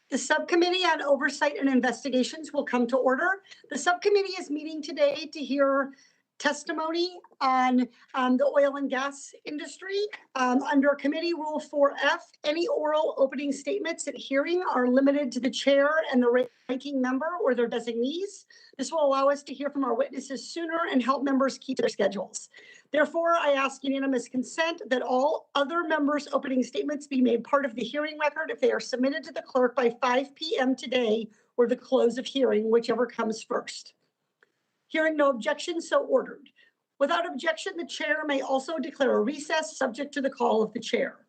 The Subcommittee on Oversight and Investigations will come to order. The subcommittee is meeting today to hear testimony on the oil and gas industry. Under Committee Rule 4F, any oral opening statements at hearing are limited to the chair and the ranking member or their designees. This will allow us to hear from our witnesses sooner and help members keep their schedules. Therefore, I ask unanimous consent that all other members' opening statements be made part of the hearing record if they are submitted to the clerk by 5 p.m. today or the close of hearing, whichever comes first. Hearing no objection, so ordered. Without objection, the chair may also declare a recess subject to the call of the chair.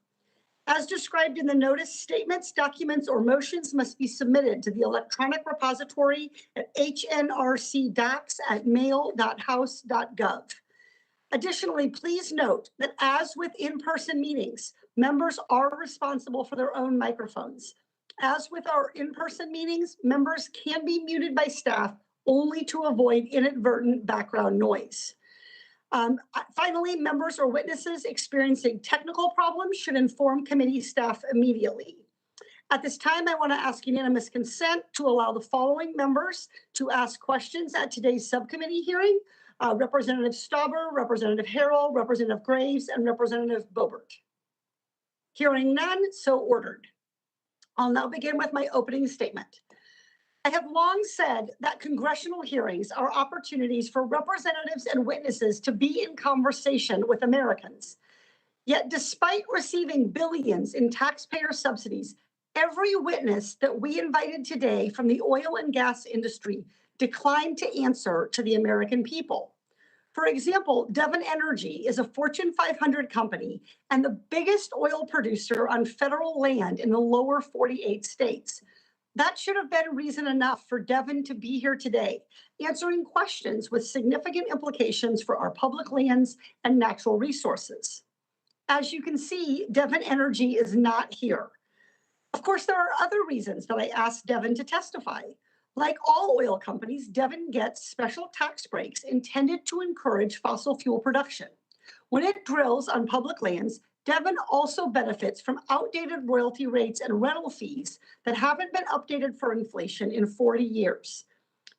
As described in the notice, statements, documents, or motions must be submitted to the electronic repository at hnrcdocs@mail.house.gov. Additionally, please note that as with in-person meetings, members are responsible for their own microphones. As with our in-person meetings, members can be muted by staff only to avoid inadvertent background noise. Finally, members or witnesses experiencing technical problems should inform committee staff immediately. At this time, I want to ask unanimous consent to allow the following members to ask questions at today's subcommittee hearing: Representative Stauber, Representative Harrell, Representative Graves, and Representative Boebert. Hearing none, so ordered. I'll now begin with my opening statement. I have long said that congressional hearings are opportunities for representatives and witnesses to be in conversation with Americans. Yet, despite receiving billions in taxpayer subsidies, every witness that we invited today from the oil and gas industry declined to answer to the American people. For example, Devon Energy is a Fortune 500 company and the biggest oil producer on federal land in the lower 48 states. That should have been reason enough for Devon to be here today, answering questions with significant implications for our public lands and natural resources. As you can see, Devon Energy is not here. Of course, there are other reasons that I asked Devon to testify. Like all oil companies, Devon gets special tax breaks intended to encourage fossil fuel production. When it drills on public lands, Devon also benefits from outdated royalty rates and rental fees that haven't been updated for inflation in 40 years.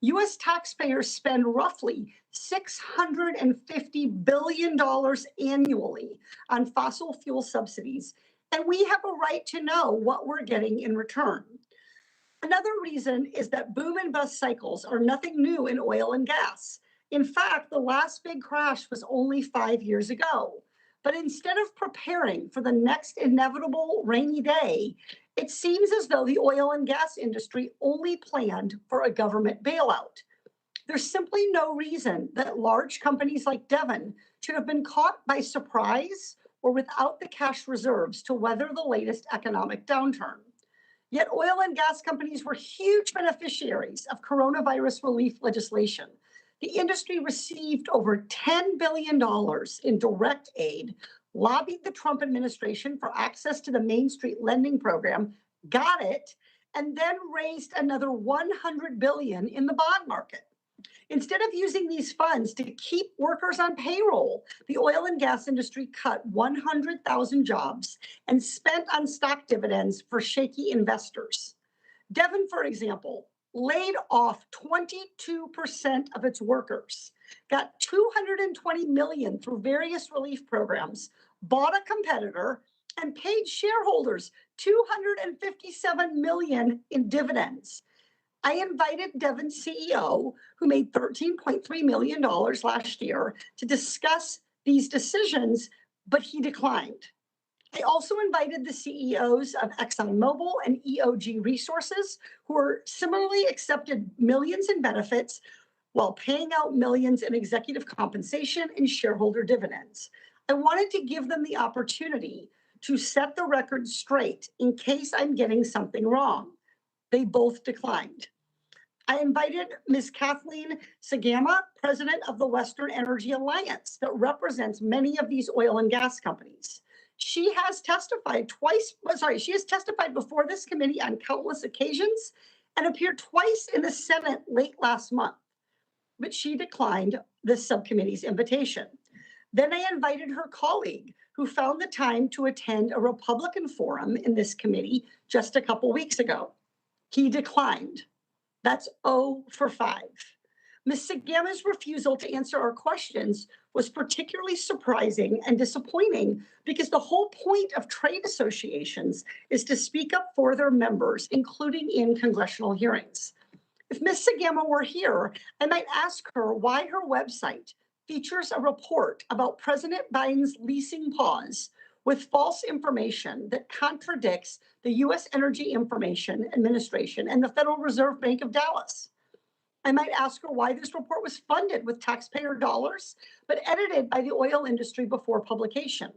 U.S. taxpayers spend roughly $650 billion annually on fossil fuel subsidies, and we have a right to know what we're getting in return. Another reason is that boom and bust cycles are nothing new in oil and gas. In fact, the last big crash was only 5 years ago. But instead of preparing for the next inevitable rainy day, it seems as though the oil and gas industry only planned for a government bailout. There's simply no reason that large companies like Devon should have been caught by surprise or without the cash reserves to weather the latest economic downturn. Yet oil and gas companies were huge beneficiaries of coronavirus relief legislation. The industry received over $10 billion in direct aid, lobbied the Trump administration for access to the Main Street lending program, got it, and then raised another $100 billion in the bond market. Instead of using these funds to keep workers on payroll, the oil and gas industry cut 100,000 jobs and spent on stock dividends for shaky investors. Devon, for example, laid off 22% of its workers, got $220 million through various relief programs, bought a competitor, and paid shareholders $257 million in dividends. I invited Devon's CEO, who made $13.3 million last year, to discuss these decisions, but he declined. I also invited the CEOs of ExxonMobil and EOG Resources, who are similarly accepted millions in benefits while paying out millions in executive compensation and shareholder dividends. I wanted to give them the opportunity to set the record straight in case I'm getting something wrong. They both declined. I invited Ms. Kathleen Sagama, president of the Western Energy Alliance, that represents many of these oil and gas companies. She has testified before this committee on countless occasions and appeared twice in the Senate late last month, but she declined the subcommittee's invitation. Then I invited her colleague, who found the time to attend a Republican forum in this committee just a couple weeks ago. He declined. That's 0 for 5. Ms. Sagama's refusal to answer our questions was particularly surprising and disappointing because the whole point of trade associations is to speak up for their members, including in congressional hearings. If Ms. Sagama were here, I might ask her why her website features a report about President Biden's leasing pause with false information that contradicts the U.S. Energy Information Administration and the Federal Reserve Bank of Dallas. I might ask her why this report was funded with taxpayer dollars, but edited by the oil industry before publication.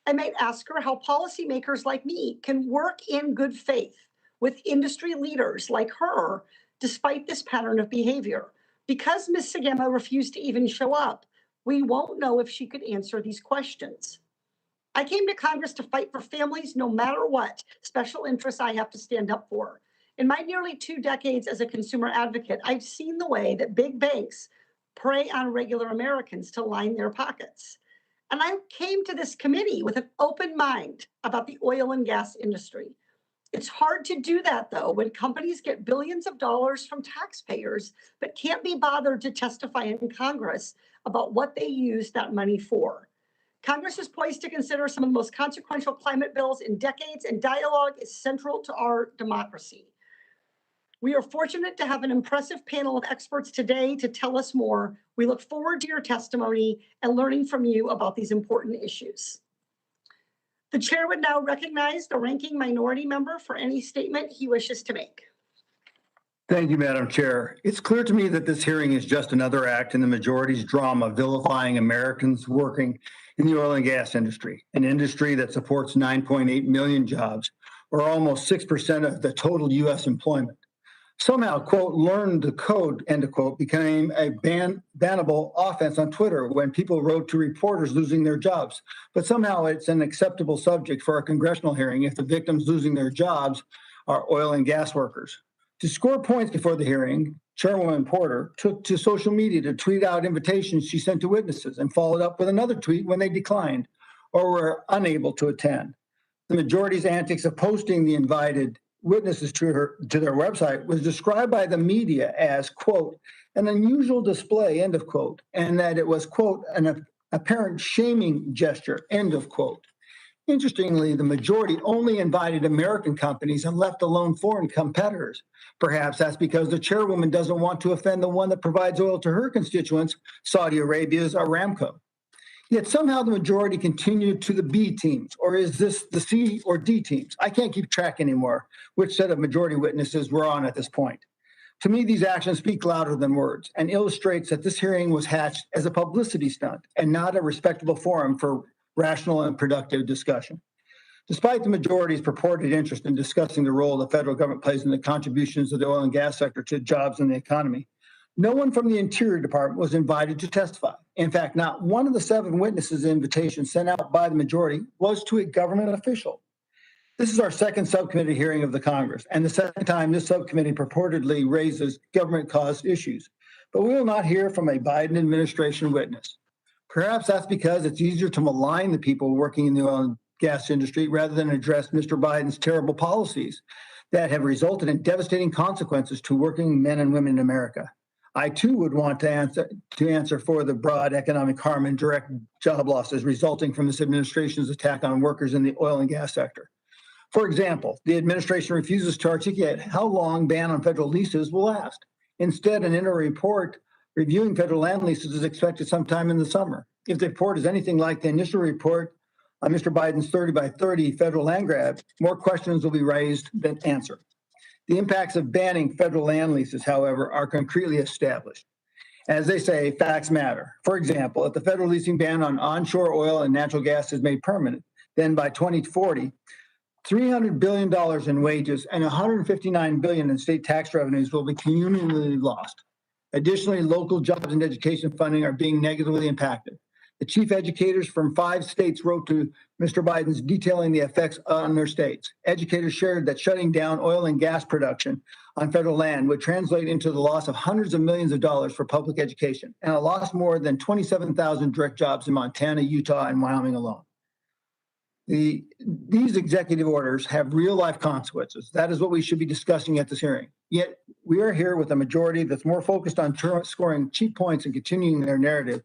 I might ask her how policymakers like me can work in good faith with industry leaders like her, despite this pattern of behavior. Because Ms. Sagama refused to even show up, we won't know if she could answer these questions. I came to Congress to fight for families no matter what special interests I have to stand up for. In my nearly 2 decades as a consumer advocate, I've seen the way that big banks prey on regular Americans to line their pockets. And I came to this committee with an open mind about the oil and gas industry. It's hard to do that, though, when companies get billions of dollars from taxpayers, but can't be bothered to testify in Congress about what they use that money for. Congress is poised to consider some of the most consequential climate bills in decades, and dialogue is central to our democracy. We are fortunate to have an impressive panel of experts today to tell us more. We look forward to your testimony and learning from you about these important issues. The chair would now recognize the ranking minority member for any statement he wishes to make. Thank you, Madam Chair. It's clear to me that this hearing is just another act in the majority's drama vilifying Americans working in the oil and gas industry, an industry that supports 9.8 million jobs, or almost 6% of the total U.S. employment. Somehow, quote, learn the code, end of quote, became a bannable offense on Twitter when people wrote to reporters losing their jobs. But somehow it's an acceptable subject for a congressional hearing if the victims losing their jobs are oil and gas workers. To score points before the hearing, Chairwoman Porter took to social media to tweet out invitations she sent to witnesses and followed up with another tweet when they declined or were unable to attend. The majority's antics of posting the invited witnesses to their website was described by the media as, quote, an unusual display, end of quote, and that it was, quote, an apparent shaming gesture, end of quote. Interestingly, the majority only invited American companies and left alone foreign competitors. Perhaps that's because the chairwoman doesn't want to offend the one that provides oil to her constituents, Saudi Arabia's Aramco. Yet somehow the majority continued to the B teams, or is this the C or D teams? I can't keep track anymore which set of majority witnesses we're on at this point. To me, these actions speak louder than words and illustrates that this hearing was hatched as a publicity stunt and not a respectable forum for rational and productive discussion. Despite the majority's purported interest in discussing the role the federal government plays in the contributions of the oil and gas sector to jobs and the economy, no one from the Interior Department was invited to testify. In fact, not one of the 7 witnesses' invitations sent out by the majority was to a government official. This is our second subcommittee hearing of the Congress, and the second time this subcommittee purportedly raises government-caused issues. But we will not hear from a Biden administration witness. Perhaps that's because it's easier to malign the people working in the oil and gas industry rather than address Mr. Biden's terrible policies that have resulted in devastating consequences to working men and women in America. I, too, would want to answer for the broad economic harm and direct job losses resulting from this administration's attack on workers in the oil and gas sector. For example, the administration refuses to articulate how long ban on federal leases will last. Instead, an interim report reviewing federal land leases is expected sometime in the summer. If the report is anything like the initial report on Mr. Biden's 30 by 30 federal land grab, more questions will be raised than answered. The impacts of banning federal land leases, however, are concretely established. As they say, facts matter. For example, if the federal leasing ban on onshore oil and natural gas is made permanent, then by 2040, $300 billion in wages and $159 billion in state tax revenues will be cumulatively lost. Additionally, local jobs and education funding are being negatively impacted. The chief educators from 5 states wrote to Mr. Biden's detailing the effects on their states. Educators shared that shutting down oil and gas production on federal land would translate into the loss of hundreds of millions of dollars for public education and a loss more than 27,000 direct jobs in Montana, Utah, and Wyoming alone. These executive orders have real life consequences. That is what we should be discussing at this hearing. Yet we are here with a majority that's more focused on scoring cheap points and continuing their narrative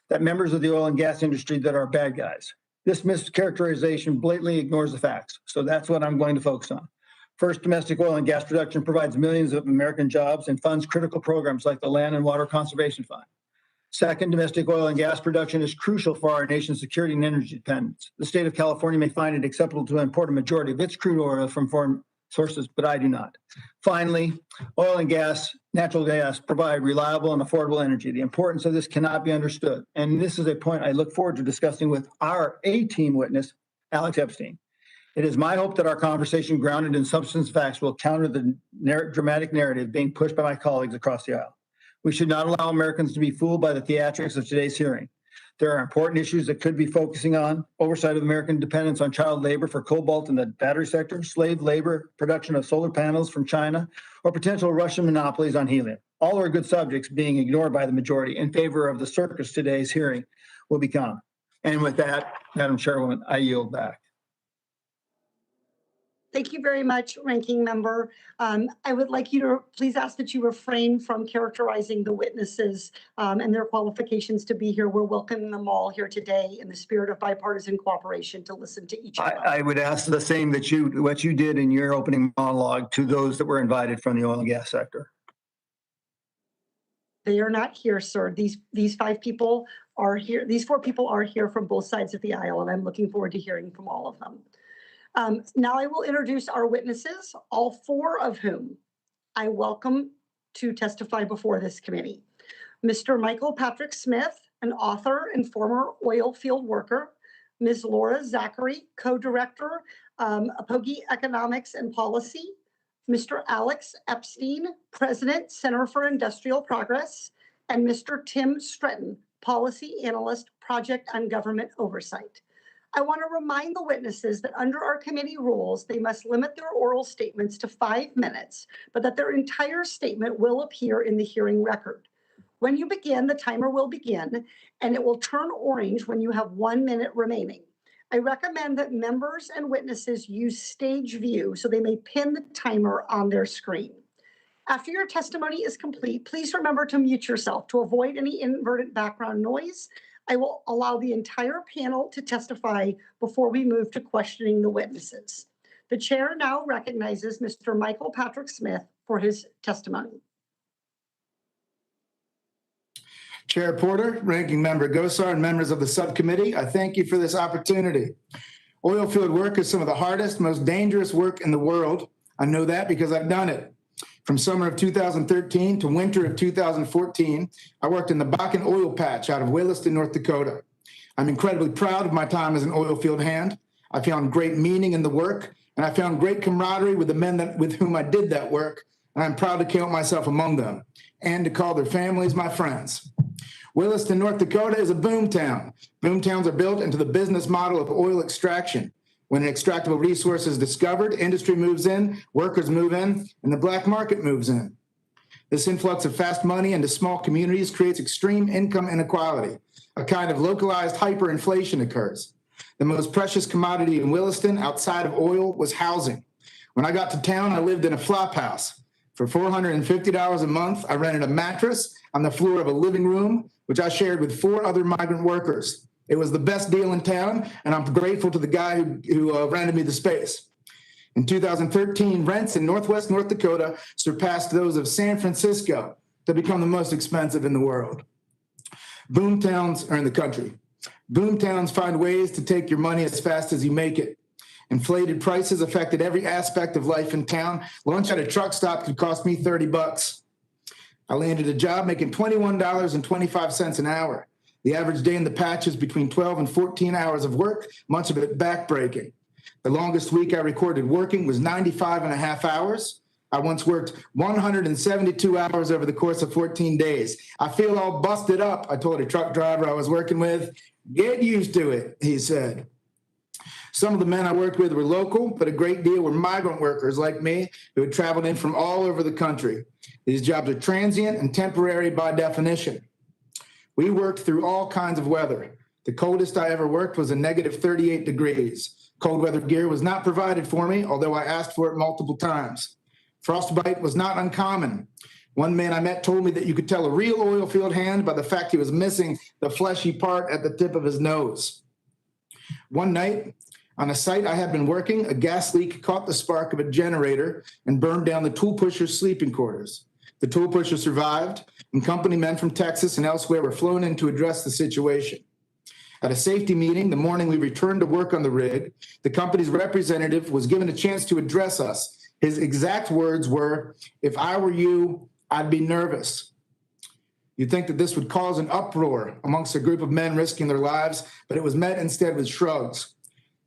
that members of the oil and gas industry that are bad guys. This mischaracterization blatantly ignores the facts. So that's what I'm going to focus on. First, domestic oil and gas production provides millions of American jobs and funds critical programs like the Land and Water Conservation Fund. Second, domestic oil and gas production is crucial for our nation's security and energy dependence. The state of California may find it acceptable to import a majority of its crude oil from foreign sources, but I do not. Finally, oil and gas, natural gas provide reliable and affordable energy. The importance of this cannot be understood. And this is a point I look forward to discussing with our A-team witness, Alex Epstein. It is my hope that our conversation grounded in substance facts will counter the dramatic narrative being pushed by my colleagues across the aisle. We should not allow Americans to be fooled by the theatrics of today's hearing. There are important issues that could be focusing on: oversight of American dependence on child labor for cobalt in the battery sector, slave labor, production of solar panels from China, or potential Russian monopolies on helium. All are good subjects being ignored by the majority in favor of the circus today's hearing will become. And with that, Madam Chairwoman, I yield back. Thank you very much, Ranking Member. I would like you to please ask that you refrain from characterizing the witnesses and their qualifications to be here. We're welcoming them all here today in the spirit of bipartisan cooperation to listen to each of them. I would ask the same that what you did in your opening monologue to those that were invited from the oil and gas sector. They are not here, sir. These 5 people are here. These 4 people are here from both sides of the aisle, and I'm looking forward to hearing from all of them. Now I will introduce our witnesses, all 4 of whom I welcome to testify before this committee. Mr. Michael Patrick Smith, an author and former oil field worker. Ms. Laura Zachary, co-director, Apogee Economics and Policy. Mr. Alex Epstein, president, Center for Industrial Progress. And Mr. Tim Stretton, policy analyst, project on government oversight. I want to remind the witnesses that under our committee rules, they must limit their oral statements to 5 minutes, but that their entire statement will appear in the hearing record. When you begin, the timer will begin, and it will turn orange when you have 1 minute remaining. I recommend that members and witnesses use stage view so they may pin the timer on their screen. After your testimony is complete, please remember to mute yourself to avoid any inadvertent background noise. I will allow the entire panel to testify before we move to questioning the witnesses. The chair now recognizes Mr. Michael Patrick Smith for his testimony. Chair Porter, Ranking Member Gosar, and members of the subcommittee, I thank you for this opportunity. Oil field work is some of the hardest, most dangerous work in the world. I know that because I've done it. From summer of 2013 to winter of 2014, I worked in the Bakken oil patch out of Williston, North Dakota. I'm incredibly proud of my time as an oil field hand. I found great meaning in the work, and I found great camaraderie with the men with whom I did that work, and I'm proud to count myself among them and to call their families my friends. Williston, North Dakota is a boom town. Boom towns are built into the business model of oil extraction. When an extractable resource is discovered, industry moves in, workers move in, and the black market moves in. This influx of fast money into small communities creates extreme income inequality. A kind of localized hyperinflation occurs. The most precious commodity in Williston outside of oil was housing. When I got to town, I lived in a flop house. For $450 a month, I rented a mattress on the floor of a living room, which I shared with 4 other migrant workers. It was the best deal in town, and I'm grateful to the guy who rented me the space. In 2013, rents in Northwest North Dakota surpassed those of San Francisco to become the most expensive in the world. Boom towns are in the country. Boom towns find ways to take your money as fast as you make it. Inflated prices affected every aspect of life in town. Lunch at a truck stop could cost me 30 bucks. I landed a job making $21.25 an hour. The average day in the patch is between 12 and 14 hours of work, much of it backbreaking. The longest week I recorded working was 95 and a half hours. I once worked 172 hours over the course of 14 days. I feel all busted up, I told a truck driver I was working with. Get used to it, he said. Some of the men I worked with were local, but a great deal were migrant workers like me who had traveled in from all over the country. These jobs are transient and temporary by definition. We worked through all kinds of weather. The coldest I ever worked was a negative 38 degrees. Cold weather gear was not provided for me, although I asked for it multiple times. Frostbite was not uncommon. One man I met told me that you could tell a real oil field hand by the fact he was missing the fleshy part at the tip of his nose. One night, on a site I had been working, a gas leak caught the spark of a generator and burned down the tool pusher's sleeping quarters. The tool pusher survived, and company men from Texas and elsewhere were flown in to address the situation. At a safety meeting the morning we returned to work on the rig, the company's representative was given a chance to address us. His exact words were, "If I were you, I'd be nervous." You'd think that this would cause an uproar amongst a group of men risking their lives, but it was met instead with shrugs.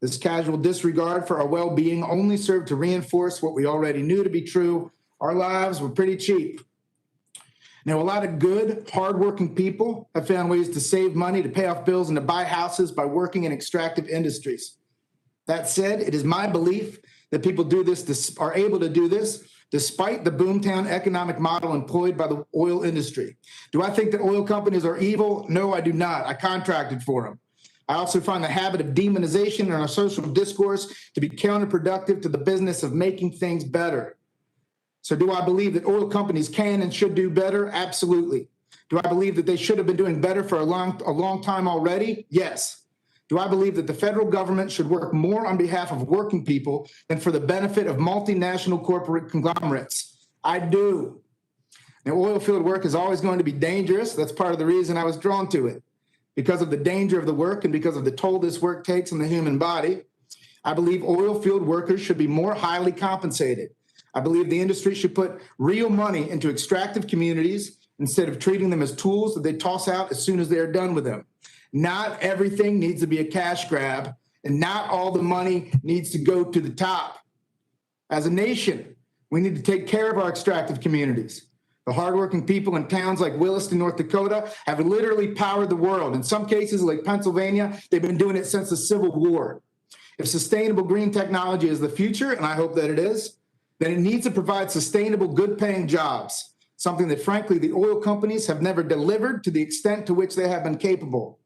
This casual disregard for our well-being only served to reinforce what we already knew to be true. Our lives were pretty cheap. Now, a lot of good, hardworking people have found ways to save money, to pay off bills, and to buy houses by working in extractive industries. That said, it is my belief that people are able to do this despite the boomtown economic model employed by the oil industry. Do I think that oil companies are evil? No, I do not. I contracted for them. I also find the habit of demonization in our social discourse to be counterproductive to the business of making things better. So do I believe that oil companies can and should do better? Absolutely. Do I believe that they should have been doing better for a long time already? Yes. Do I believe that the federal government should work more on behalf of working people than for the benefit of multinational corporate conglomerates? I do. Now, oil field work is always going to be dangerous. That's part of the reason I was drawn to it. Because of the danger of the work and because of the toll this work takes on the human body, I believe oil field workers should be more highly compensated. I believe the industry should put real money into extractive communities instead of treating them as tools that they toss out as soon as they are done with them. Not everything needs to be a cash grab, and not all the money needs to go to the top. As a nation, we need to take care of our extractive communities. The hardworking people in towns like Williston, North Dakota, have literally powered the world. In some cases, like Pennsylvania, they've been doing it since the Civil War. If sustainable green technology is the future, and I hope that it is, then it needs to provide sustainable, good-paying jobs, something that, frankly, the oil companies have never delivered to the extent to which they have been capable.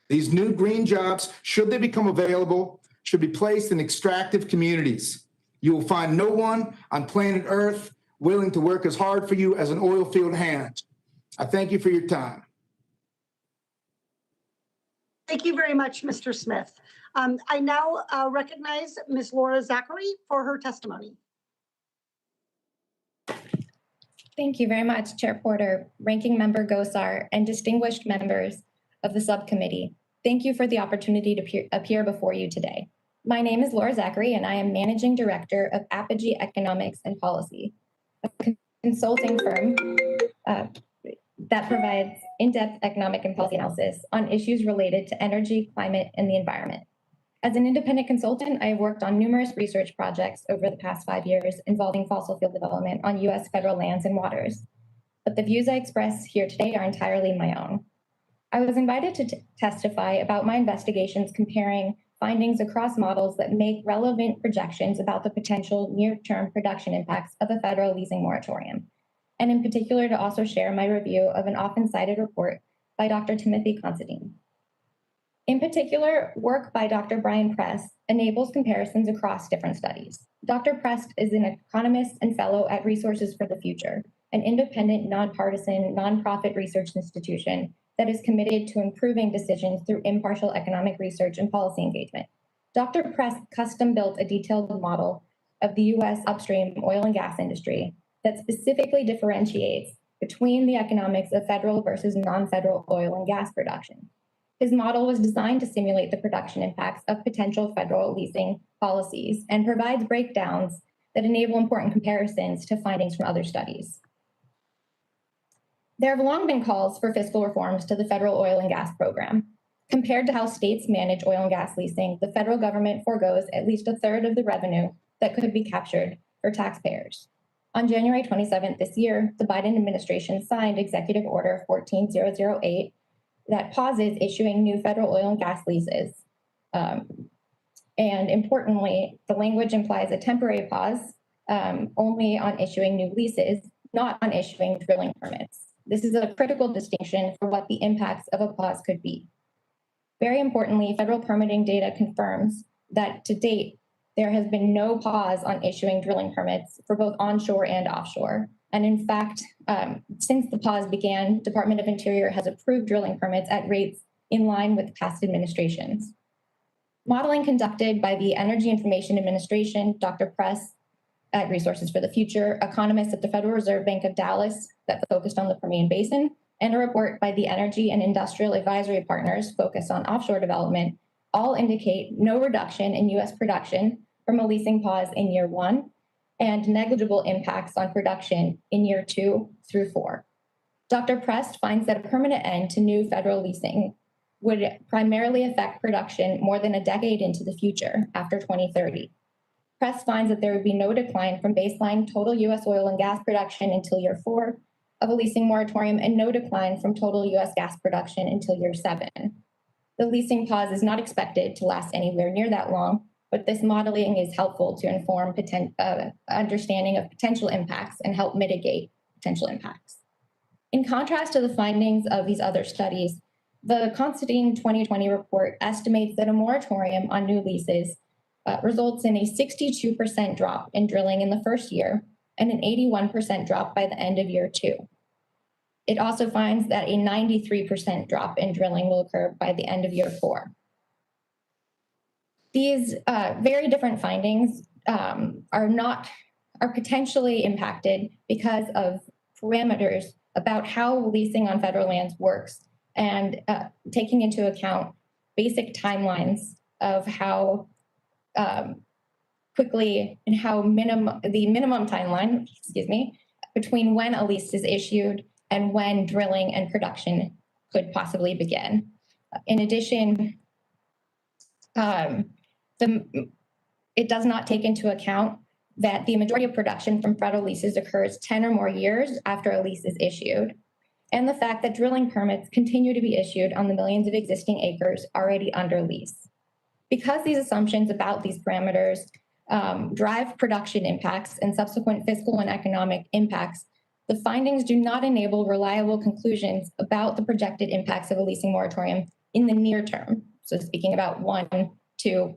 These new green jobs, should they become available, should be placed in extractive communities. You will find no one on planet Earth willing to work as hard for you as an oil field hand. I thank you for your time. Thank you very much, Mr. Smith. I now recognize Ms. Laura Zachary for her testimony. Thank you very much, Chair Porter, Ranking Member Gosar, and distinguished members of the subcommittee. Thank you for the opportunity to appear before you today. My name is Laura Zachary, and I am Managing Director of Apogee Economics and Policy, a consulting firm that provides in-depth economic and policy analysis on issues related to energy, climate, and the environment. As an independent consultant, I have worked on numerous research projects over the past 5 years involving fossil fuel development on U.S. federal lands and waters. But the views I express here today are entirely my own. I was invited to testify about my investigations comparing findings across models that make relevant projections about the potential near-term production impacts of a federal leasing moratorium, and in particular to also share my review of an often cited report by Dr. Timothy Considine. In particular, work by Dr. Brian Press enables comparisons across different studies. Dr. Press is an economist and fellow at Resources for the Future, an independent, nonpartisan, nonprofit research institution that is committed to improving decisions through impartial economic research and policy engagement. Dr. Press custom-built a detailed model of the U.S. upstream oil and gas industry that specifically differentiates between the economics of federal versus non-federal oil and gas production. His model was designed to simulate the production impacts of potential federal leasing policies and provides breakdowns that enable important comparisons to findings from other studies. There have long been calls for fiscal reforms to the federal oil and gas program. Compared to how states manage oil and gas leasing, the federal government forgoes at least a third of the revenue that could be captured for taxpayers. On January 27th this year, the Biden administration signed Executive Order 14008 that pauses issuing new federal oil and gas leases. And importantly, the language implies a temporary pause only on issuing new leases, not on issuing drilling permits. This is a critical distinction for what the impacts of a pause could be. Very importantly, federal permitting data confirms that to date, there has been no pause on issuing drilling permits for both onshore and offshore. And in fact, since the pause began, Department of Interior has approved drilling permits at rates in line with past administrations. Modeling conducted by the Energy Information Administration, Dr. Press at Resources for the Future, economists at the Federal Reserve Bank of Dallas that focused on the Permian Basin, and a report by the Energy and Industrial Advisory Partners focused on offshore development all indicate no reduction in U.S. production from a leasing pause in year 1 and negligible impacts on production in year 2 through 4. Dr. Prest finds that a permanent end to new federal leasing would primarily affect production more than a decade into the future after 2030. Prest finds that there would be no decline from baseline total U.S. oil and gas production until year 4 of a leasing moratorium and no decline from total U.S. gas production until year 7. The leasing pause is not expected to last anywhere near that long, but this modeling is helpful to inform understanding of potential impacts and help mitigate potential impacts. In contrast to the findings of these other studies, the Considine 2020 report estimates that a moratorium on new leases results in a 62% drop in drilling in the first year and an 81% drop by the end of year 2. It also finds that a 93% drop in drilling will occur by the end of year 4. These very different findings are potentially impacted because of parameters about how leasing on federal lands works and taking into account basic timelines of how quickly and how the minimum timeline, between when a lease is issued and when drilling and production could possibly begin. In addition, it does not take into account that the majority of production from federal leases occurs 10 or more years after a lease is issued, and the fact that drilling permits continue to be issued on the millions of existing acres already under lease. Because these assumptions about these parameters drive production impacts and subsequent fiscal and economic impacts, the findings do not enable reliable conclusions about the projected impacts of a leasing moratorium in the near term. So speaking about 1, 2,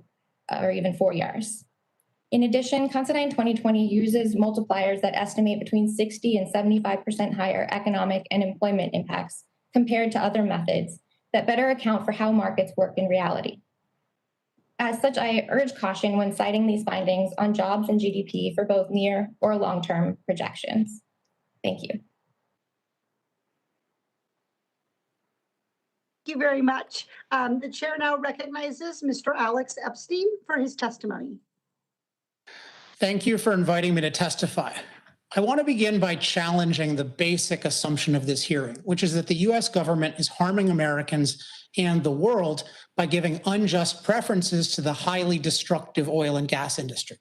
or even 4 years. In addition, Considine 2020 uses multipliers that estimate between 60 and 75% higher economic and employment impacts compared to other methods that better account for how markets work in reality. As such, I urge caution when citing these findings on jobs and GDP for both near or long-term projections. Thank you. Thank you very much. The chair now recognizes Mr. Alex Epstein for his testimony. Thank you for inviting me to testify. I want to begin by challenging the basic assumption of this hearing, which is that the US government is harming Americans and the world by giving unjust preferences to the highly destructive oil and gas industry.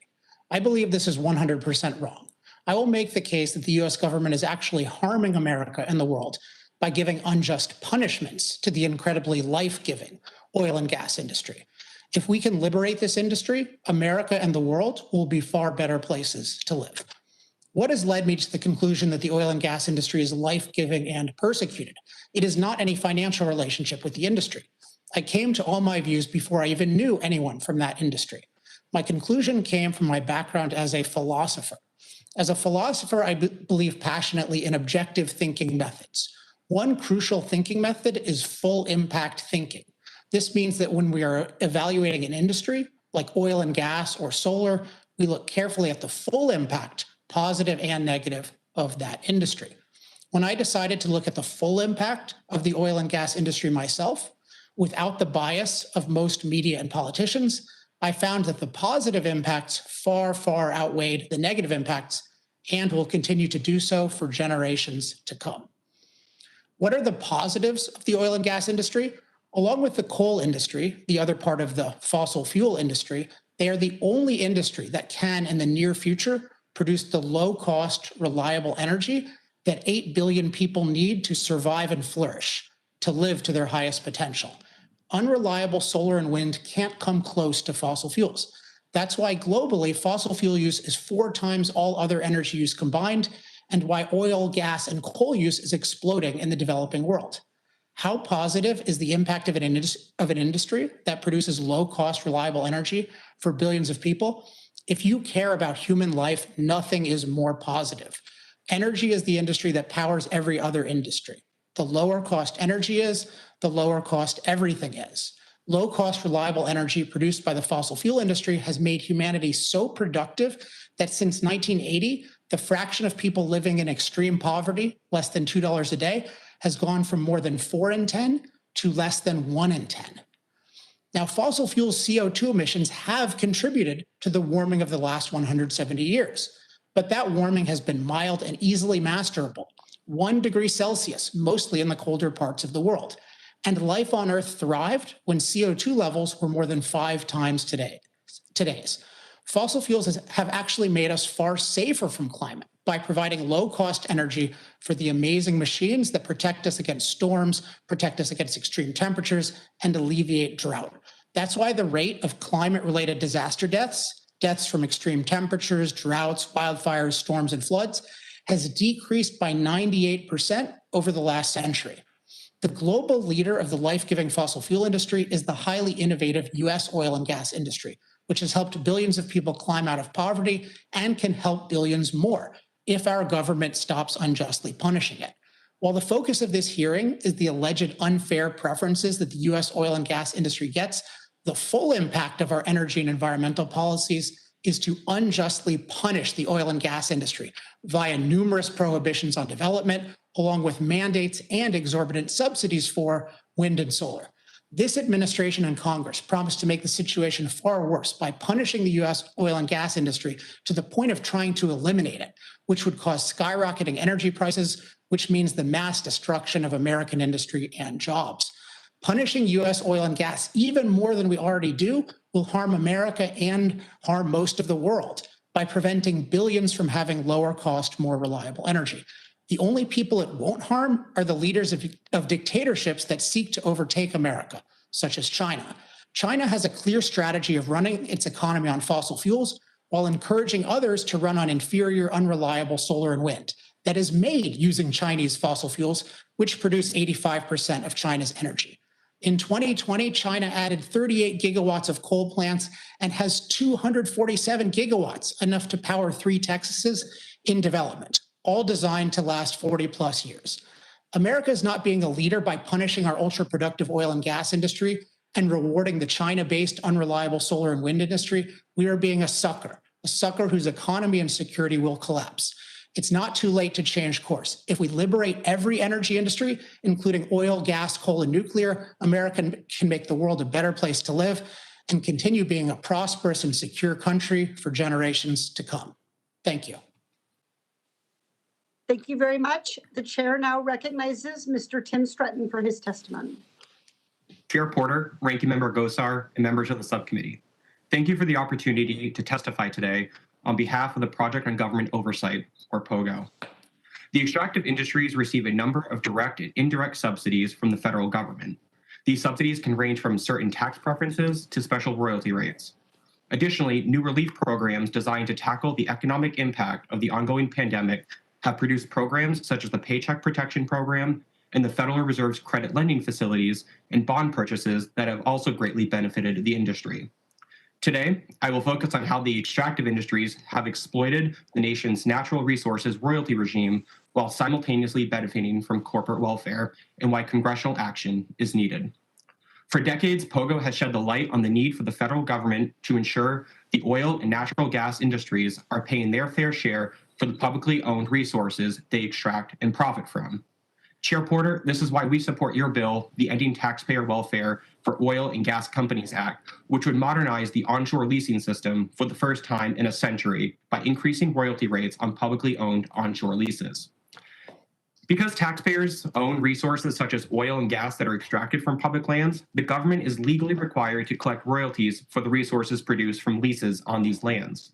I believe this is 100% wrong. I will make the case that the US government is actually harming America and the world by giving unjust punishments to the incredibly life-giving oil and gas industry. If we can liberate this industry, America and the world will be far better places to live. What has led me to the conclusion that the oil and gas industry is life-giving and persecuted? It is not any financial relationship with the industry. I came to all my views before I even knew anyone from that industry. My conclusion came from my background as a philosopher. As a philosopher, I believe passionately in objective thinking methods. One crucial thinking method is full impact thinking. This means that when we are evaluating an industry, like oil and gas or solar, we look carefully at the full impact, positive and negative, of that industry. When I decided to look at the full impact of the oil and gas industry myself, without the bias of most media and politicians, I found that the positive impacts far, far outweighed the negative impacts and will continue to do so for generations to come. What are the positives of the oil and gas industry? Along with the coal industry, the other part of the fossil fuel industry, they are the only industry that can, in the near future, produce the low-cost, reliable energy that 8 billion people need to survive and flourish, to live to their highest potential. Unreliable solar and wind can't come close to fossil fuels. That's why globally, fossil fuel use is 4 times all other energy use combined, and why oil, gas, and coal use is exploding in the developing world. How positive is the impact of an industry that produces low-cost, reliable energy for billions of people? If you care about human life, nothing is more positive. Energy is the industry that powers every other industry. The lower cost energy is, the lower cost everything is. Low-cost, reliable energy produced by the fossil fuel industry has made humanity so productive that since 1980, the fraction of people living in extreme poverty, less than $2 a day, has gone from more than 4 in 10 to less than 1 in 10. Now, fossil fuel CO2 emissions have contributed to the warming of the last 170 years, but that warming has been mild and easily masterable, 1 degree Celsius, mostly in the colder parts of the world. And life on Earth thrived when CO2 levels were more than 5 times today's. Fossil fuels have actually made us far safer from climate by providing low-cost energy for the amazing machines that protect us against storms, protect us against extreme temperatures, and alleviate drought. That's why the rate of climate-related disaster deaths from extreme temperatures, droughts, wildfires, storms, and floods, has decreased by 98% over the last century. The global leader of the life-giving fossil fuel industry is the highly innovative US oil and gas industry, which has helped billions of people climb out of poverty and can help billions more if our government stops unjustly punishing it. While the focus of this hearing is the alleged unfair preferences that the US oil and gas industry gets, the full impact of our energy and environmental policies is to unjustly punish the oil and gas industry via numerous prohibitions on development, along with mandates and exorbitant subsidies for wind and solar. This administration and Congress promised to make the situation far worse by punishing the US oil and gas industry to the point of trying to eliminate it, which would cause skyrocketing energy prices, which means the mass destruction of American industry and jobs. Punishing US oil and gas even more than we already do will harm America and harm most of the world by preventing billions from having lower cost, more reliable energy. The only people it won't harm are the leaders of dictatorships that seek to overtake America, such as China. China has a clear strategy of running its economy on fossil fuels while encouraging others to run on inferior, unreliable solar and wind that is made using Chinese fossil fuels, which produce 85% of China's energy. In 2020, China added 38 gigawatts of coal plants and has 247 gigawatts, enough to power 3 Texases, in development, all designed to last 40 plus years. America is not being a leader by punishing our ultra-productive oil and gas industry and rewarding the China-based unreliable solar and wind industry. We are being a sucker whose economy and security will collapse. It's not too late to change course. If we liberate every energy industry, including oil, gas, coal, and nuclear, America can make the world a better place to live and continue being a prosperous and secure country for generations to come. Thank you. Thank you very much. The chair now recognizes Mr. Tim Stretton for his testimony. Chair Porter, Ranking Member Gosar, and members of the subcommittee. Thank you for the opportunity to testify today on behalf of the Project on Government Oversight, or POGO. The extractive industries receive a number of direct and indirect subsidies from the federal government. These subsidies can range from certain tax preferences to special royalty rates. Additionally, new relief programs designed to tackle the economic impact of the ongoing pandemic have produced programs such as the Paycheck Protection Program and the Federal Reserve's credit lending facilities and bond purchases that have also greatly benefited the industry. Today, I will focus on how the extractive industries have exploited the nation's natural resources royalty regime while simultaneously benefiting from corporate welfare and why congressional action is needed. For decades, POGO has shed the light on the need for the federal government to ensure the oil and natural gas industries are paying their fair share for the publicly owned resources they extract and profit from. Chair Porter, this is why we support your bill, the Ending Taxpayer Welfare for Oil and Gas Companies Act, which would modernize the onshore leasing system for the first time in a century by increasing royalty rates on publicly owned onshore leases. Because taxpayers own resources such as oil and gas that are extracted from public lands, the government is legally required to collect royalties for the resources produced from leases on these lands.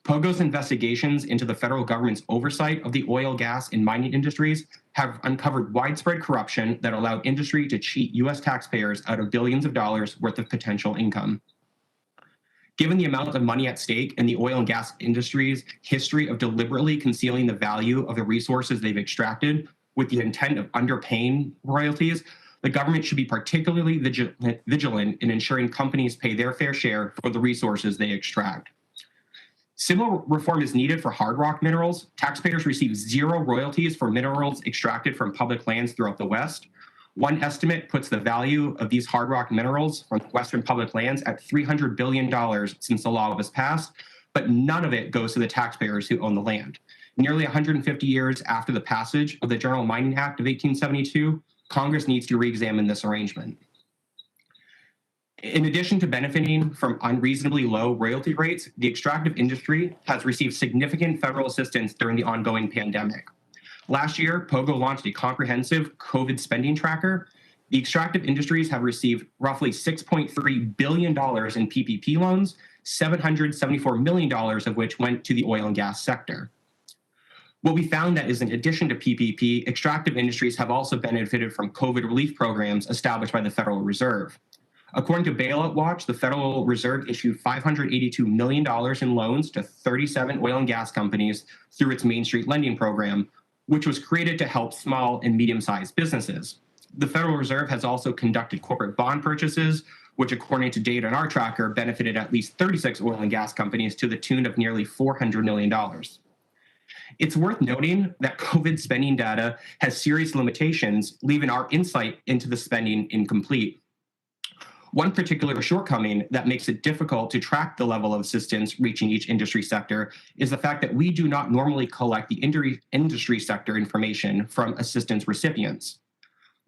POGO's investigations into the federal government's oversight of the oil, gas, and mining industries have uncovered widespread corruption that allowed industry to cheat U.S. taxpayers out of billions of dollars worth of potential income. Given the amount of money at stake in the oil and gas industry's history of deliberately concealing the value of the resources they've extracted with the intent of underpaying royalties, The government should be particularly vigilant in ensuring companies pay their fair share for the resources they extract. Similar reform is needed for hard rock minerals. Taxpayers receive zero royalties for minerals extracted from public lands throughout the West. One estimate puts the value of these hard rock minerals from Western public lands at $300 billion since the law was passed, but none of it goes to the taxpayers who own the land. Nearly 150 years after the passage of the General Mining Act of 1872, Congress needs to re-examine this arrangement. In addition to benefiting from unreasonably low royalty rates, the extractive industry has received significant federal assistance during the ongoing pandemic. Last year, POGO launched a comprehensive COVID spending tracker. The extractive industries have received roughly $6.3 billion in PPP loans, $774 million of which went to the oil and gas sector. What we found that is in addition to PPP, extractive industries have also benefited from COVID relief programs established by the Federal Reserve. According to Bailout Watch, the Federal Reserve issued $582 million in loans to 37 oil and gas companies through its Main Street lending program, which was created to help small and medium-sized businesses. The Federal Reserve has also conducted corporate bond purchases, which according to data in our tracker benefited at least 36 oil and gas companies to the tune of nearly $400 million. It's worth noting that COVID spending data has serious limitations, leaving our insight into the spending incomplete. One particular shortcoming that makes it difficult to track the level of assistance reaching each industry sector is the fact that we do not normally collect the industry sector information from assistance recipients.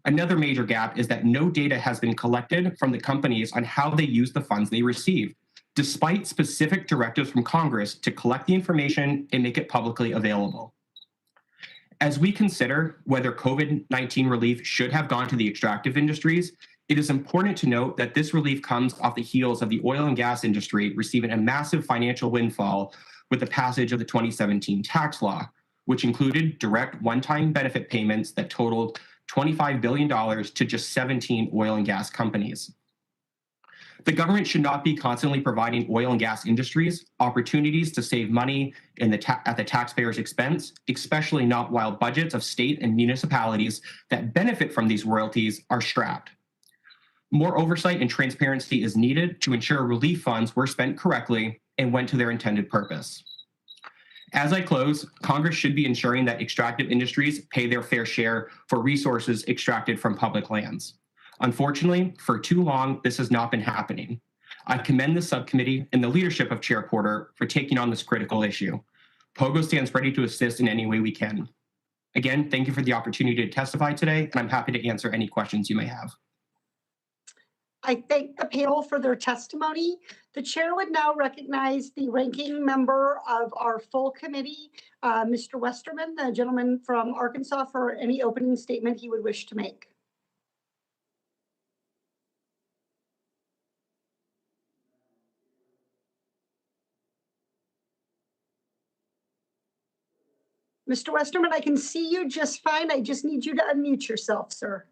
Another major gap is that no data has been collected from the companies on how they use the funds they receive, despite specific directives from Congress to collect the information and make it publicly available. As we consider whether COVID-19 relief should have gone to the extractive industries, it is important to note that this relief comes off the heels of the oil and gas industry receiving a massive financial windfall with the passage of the 2017 tax law, which included direct one-time benefit payments that totaled $25 billion to just 17 oil and gas companies. The government should not be constantly providing oil and gas industries opportunities to save money at the taxpayer's expense, especially not while budgets of state and municipalities that benefit from these royalties are strapped. More oversight and transparency is needed to ensure relief funds were spent correctly and went to their intended purpose. As I close, Congress should be ensuring that extractive industries pay their fair share for resources extracted from public lands. Unfortunately, for too long, this has not been happening. I commend the subcommittee and the leadership of Chair Porter for taking on this critical issue. POGO stands ready to assist in any way we can. Again, thank you for the opportunity to testify today, and I'm happy to answer any questions you may have. I thank the panel for their testimony. The chair would now recognize the ranking member of our full committee, Mr. Westerman, the gentleman from Arkansas, for any opening statement he would wish to make. Mr. Westerman, I can see you just fine. I just need you to unmute yourself, sir.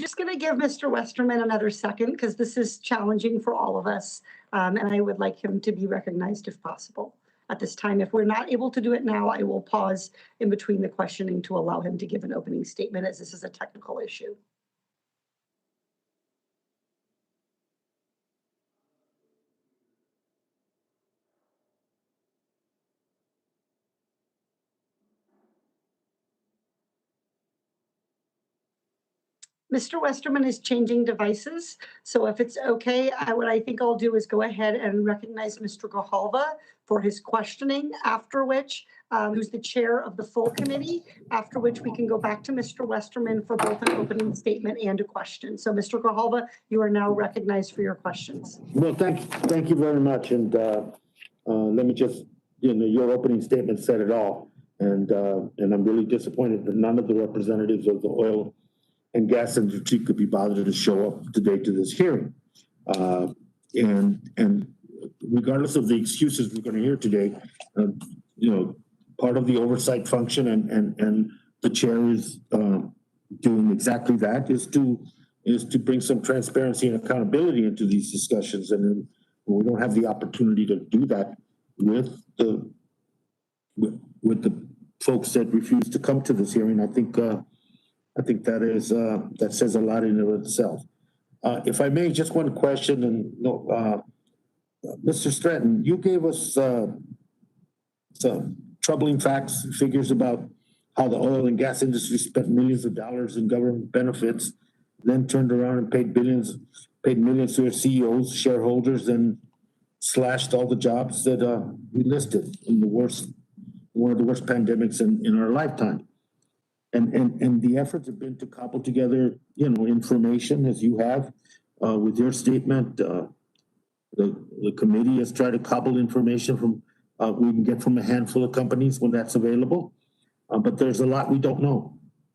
Just going to give Mr. Westerman another second because this is challenging for all of us, and I would like him to be recognized if possible at this time. If we're not able to do it now, I will pause in between the questioning to allow him to give an opening statement as this is a technical issue. Mr. Westerman is changing devices, so if it's okay, what I think I'll do is go ahead and recognize Mr. Grijalva for his questioning, after which, who's the chair of the full committee, after which we can go back to Mr. Westerman for both an opening statement and a question. So Mr. Grijalva, you are now recognized for your questions. Well, thank you very much. And let me just, your opening statement said it all. And I'm really disappointed that none of the representatives of the oil and gas industry could be bothered to show up today to this hearing. And regardless of the excuses we're going to hear today, part of the oversight function and the chair is doing exactly that, is to bring some transparency and accountability into these discussions. And then we don't have the opportunity to do that with the folks that refuse to come to this hearing. I think that says a lot in and of itself. If I may, just one question, and Mr. Stratton, you gave us some troubling facts and figures about how the oil and gas industry spent millions of dollars in government benefits, then turned around and paid millions to their CEOs, shareholders, and slashed all the jobs that we listed in one of the worst pandemics in our lifetime. And the efforts have been to cobble together, information as you have with your statement. The committee has tried to cobble information from we can get from a handful of companies when that's available, but there's a lot we don't know.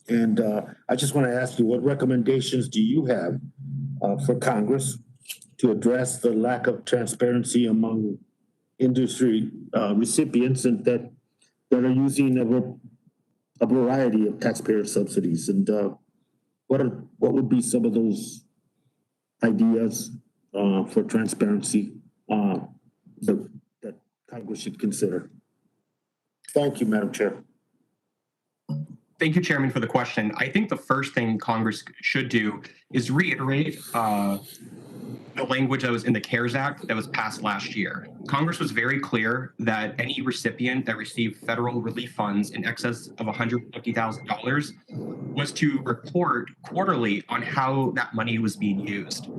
And I just want to ask you, what recommendations do you have for Congress to address the lack of transparency among industry recipients and that are using a variety of taxpayer subsidies? And what would be some of those ideas for transparency that Congress should consider? Thank you, Madam Chair. Thank you, Chairman, for the question. I think the first thing Congress should do is reiterate the language that was in the CARES Act that was passed last year. Congress was very clear that any recipient that received federal relief funds in excess of $150,000 was to report quarterly on how that money was being used.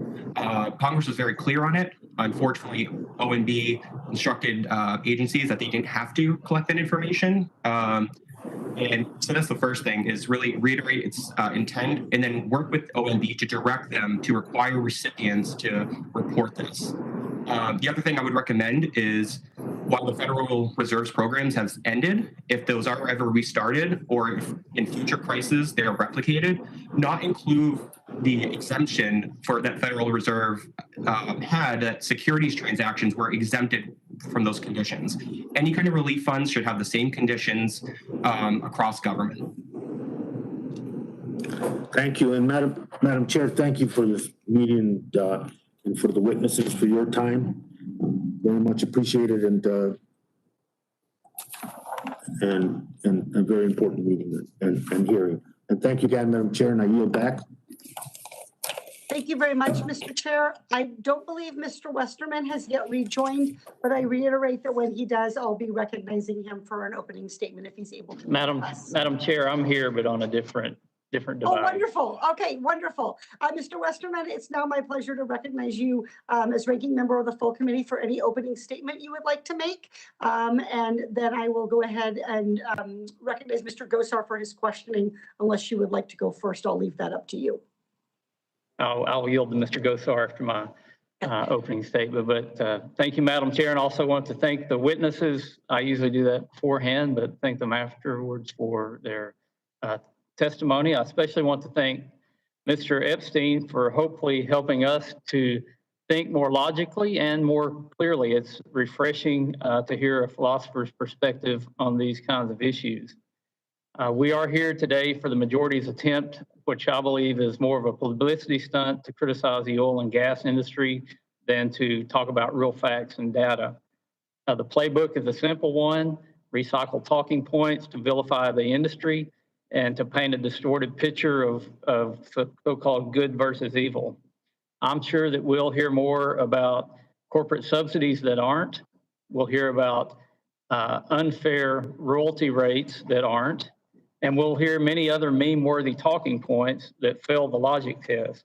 Congress was very clear on it. Unfortunately, OMB instructed agencies that they didn't have to collect that information. And so that's the first thing, is really reiterate its intent and then work with OMB to direct them to require recipients to report this. The other thing I would recommend is, while the Federal Reserve's programs have ended, if those are ever restarted or if in future crises they are replicated, not include the exemption for that Federal Reserve had, that securities transactions were exempted from those conditions. Any kind of relief funds should have the same conditions across government. Thank you. And Madam Chair, thank you for this meeting and for the witnesses for your time. Very much appreciated, and a very important meeting and hearing. And thank you again, Madam Chair, and I yield back. Thank you very much, Mr. Chair. I don't believe Mr. Westerman has yet rejoined, but I reiterate that when he does, I'll be recognizing him for an opening statement if he's able to. Madam Chair, I'm here, but on a different device. Oh, wonderful. Okay, wonderful. Mr. Westerman, it's now my pleasure to recognize you as ranking member of the full committee for any opening statement you would like to make. And then I will go ahead and recognize Mr. Gosar for his questioning. Unless you would like to go first, I'll leave that up to you. I'll yield to Mr. Gosar after my opening statement, but thank you, Madam Chair, and also want to thank the witnesses. I usually do that beforehand, but thank them afterwards for their testimony. I especially want to thank Mr. Epstein for hopefully helping us to think more logically and more clearly. It's refreshing to hear a philosopher's perspective on these kinds of issues. We are here today for the majority's attempt, which I believe is more of a publicity stunt, to criticize the oil and gas industry than to talk about real facts and data. The playbook is a simple one: recycle talking points to vilify the industry and to paint a distorted picture of so-called good versus evil. I'm sure that we'll hear more about corporate subsidies that aren't. We'll hear about unfair royalty rates that aren't. And we'll hear many other meme-worthy talking points that fail the logic test.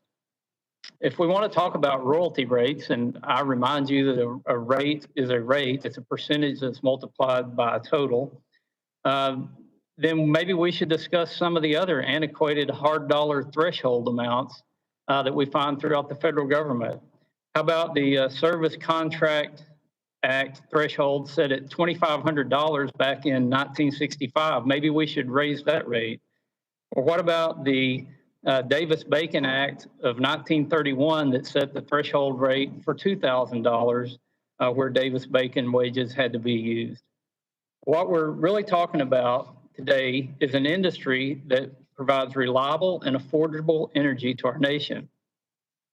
If we want to talk about royalty rates, and I remind you that a rate is a rate, it's a percentage that's multiplied by a total, then maybe we should discuss some of the other antiquated hard dollar threshold amounts that we find throughout the federal government. How about the Service Contract Act threshold set at $2,500 back in 1965? Maybe we should raise that rate. Or what about the Davis-Bacon Act of 1931 that set the threshold rate for $2,000 where Davis-Bacon wages had to be used? What we're really talking about today is an industry that provides reliable and affordable energy to our nation.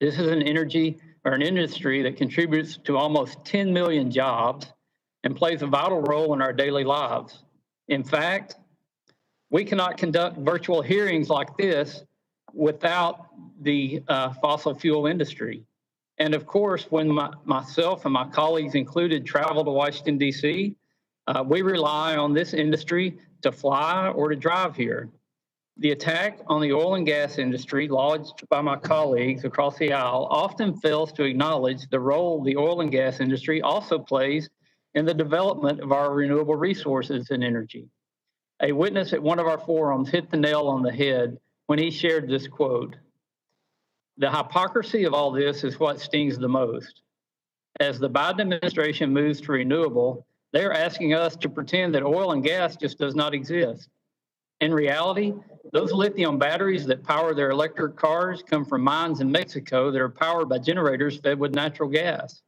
This is an industry that contributes to almost 10 million jobs and plays a vital role in our daily lives. In fact, we cannot conduct virtual hearings like this without the fossil fuel industry. And of course, when myself and my colleagues included travel to Washington, D.C., we rely on this industry to fly or to drive here. The attack on the oil and gas industry lodged by my colleagues across the aisle often fails to acknowledge the role the oil and gas industry also plays in the development of our renewable resources and energy. A witness at one of our forums hit the nail on the head when he shared this quote. The hypocrisy of all this is what stings the most. As the Biden administration moves to renewable, they're asking us to pretend that oil and gas just does not exist. In reality, those lithium batteries that power their electric cars come from mines in Mexico that are powered by generators fed with natural gas.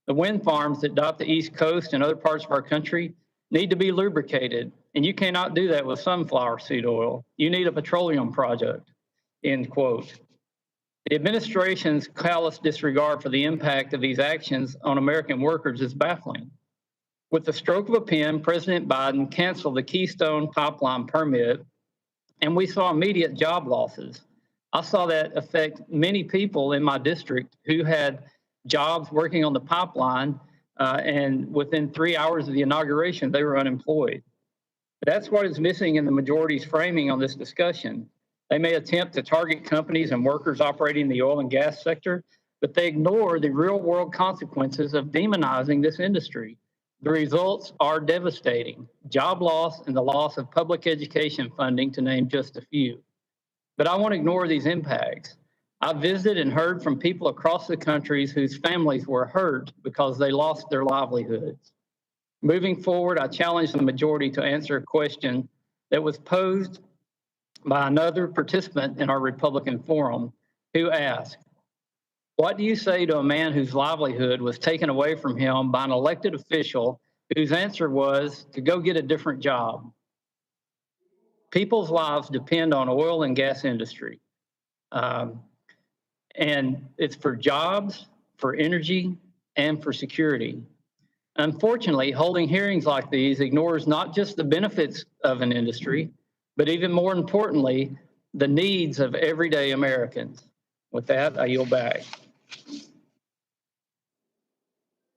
The wind farms that dot the East Coast and other parts of our country need to be lubricated, and you cannot do that with sunflower seed oil. You need a petroleum project, end quote. The administration's callous disregard for the impact of these actions on American workers is baffling. With the stroke of a pen, President Biden canceled the Keystone Pipeline permit, and we saw immediate job losses. I saw that affect many people in my district who had jobs working on the pipeline, and within 3 hours of the inauguration, they were unemployed. That's what is missing in the majority's framing on this discussion. They may attempt to target companies and workers operating in the oil and gas sector, but they ignore the real-world consequences of demonizing this industry. The results are devastating: job loss and the loss of public education funding, to name just a few. But I won't ignore these impacts. I visited and heard from people across the country whose families were hurt because they lost their livelihoods. Moving forward, I challenge the majority to answer a question that was posed by another participant in our Republican forum, who asked, what do you say to a man whose livelihood was taken away from him by an elected official whose answer was to go get a different job? People's lives depend on oil and gas industry. And it's for jobs, for energy, and for security. Unfortunately, holding hearings like these ignores not just the benefits of an industry, but even more importantly, the needs of everyday Americans. With that, I yield back.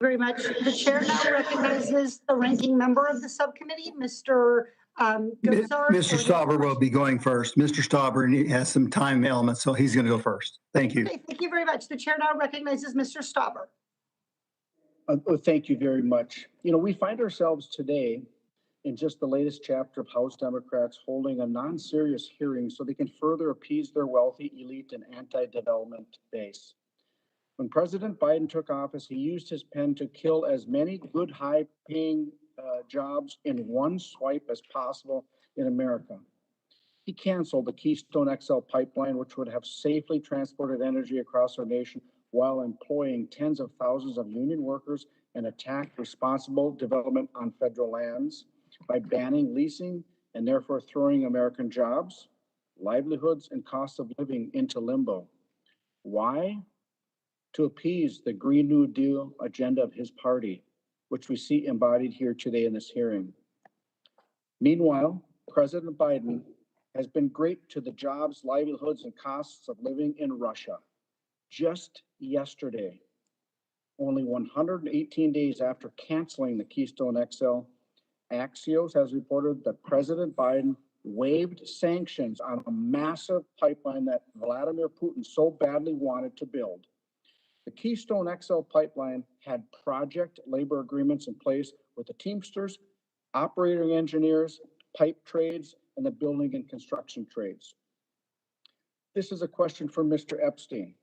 Very much. The chair now recognizes the ranking member of the subcommittee, Mr. Gosar. Mr. Stauber will be going first. Mr. Stauber has some time elements, so he's going to go first. Thank you. Okay, thank you very much. The chair now recognizes Mr. Stauber. Thank you very much. You know, we find ourselves today in just the latest chapter of House Democrats holding a non-serious hearing so they can further appease their wealthy elite and anti-development base. When President Biden took office, he used his pen to kill as many good, high-paying jobs in one swipe as possible in America. He canceled the Keystone XL pipeline, which would have safely transported energy across our nation while employing tens of thousands of union workers, and attacked responsible development on federal lands by banning leasing and therefore throwing American jobs, livelihoods, and costs of living into limbo. Why? To appease the Green New Deal agenda of his party, which we see embodied here today in this hearing. Meanwhile, President Biden has been great to the jobs, livelihoods, and costs of living in Russia. Just yesterday, only 118 days after canceling the Keystone XL, Axios has reported that President Biden waived sanctions on a massive pipeline that Vladimir Putin so badly wanted to build. The Keystone XL pipeline had project labor agreements in place with the Teamsters, operating engineers, pipe trades, and the building and construction trades. This is a question for Mr. Epstein.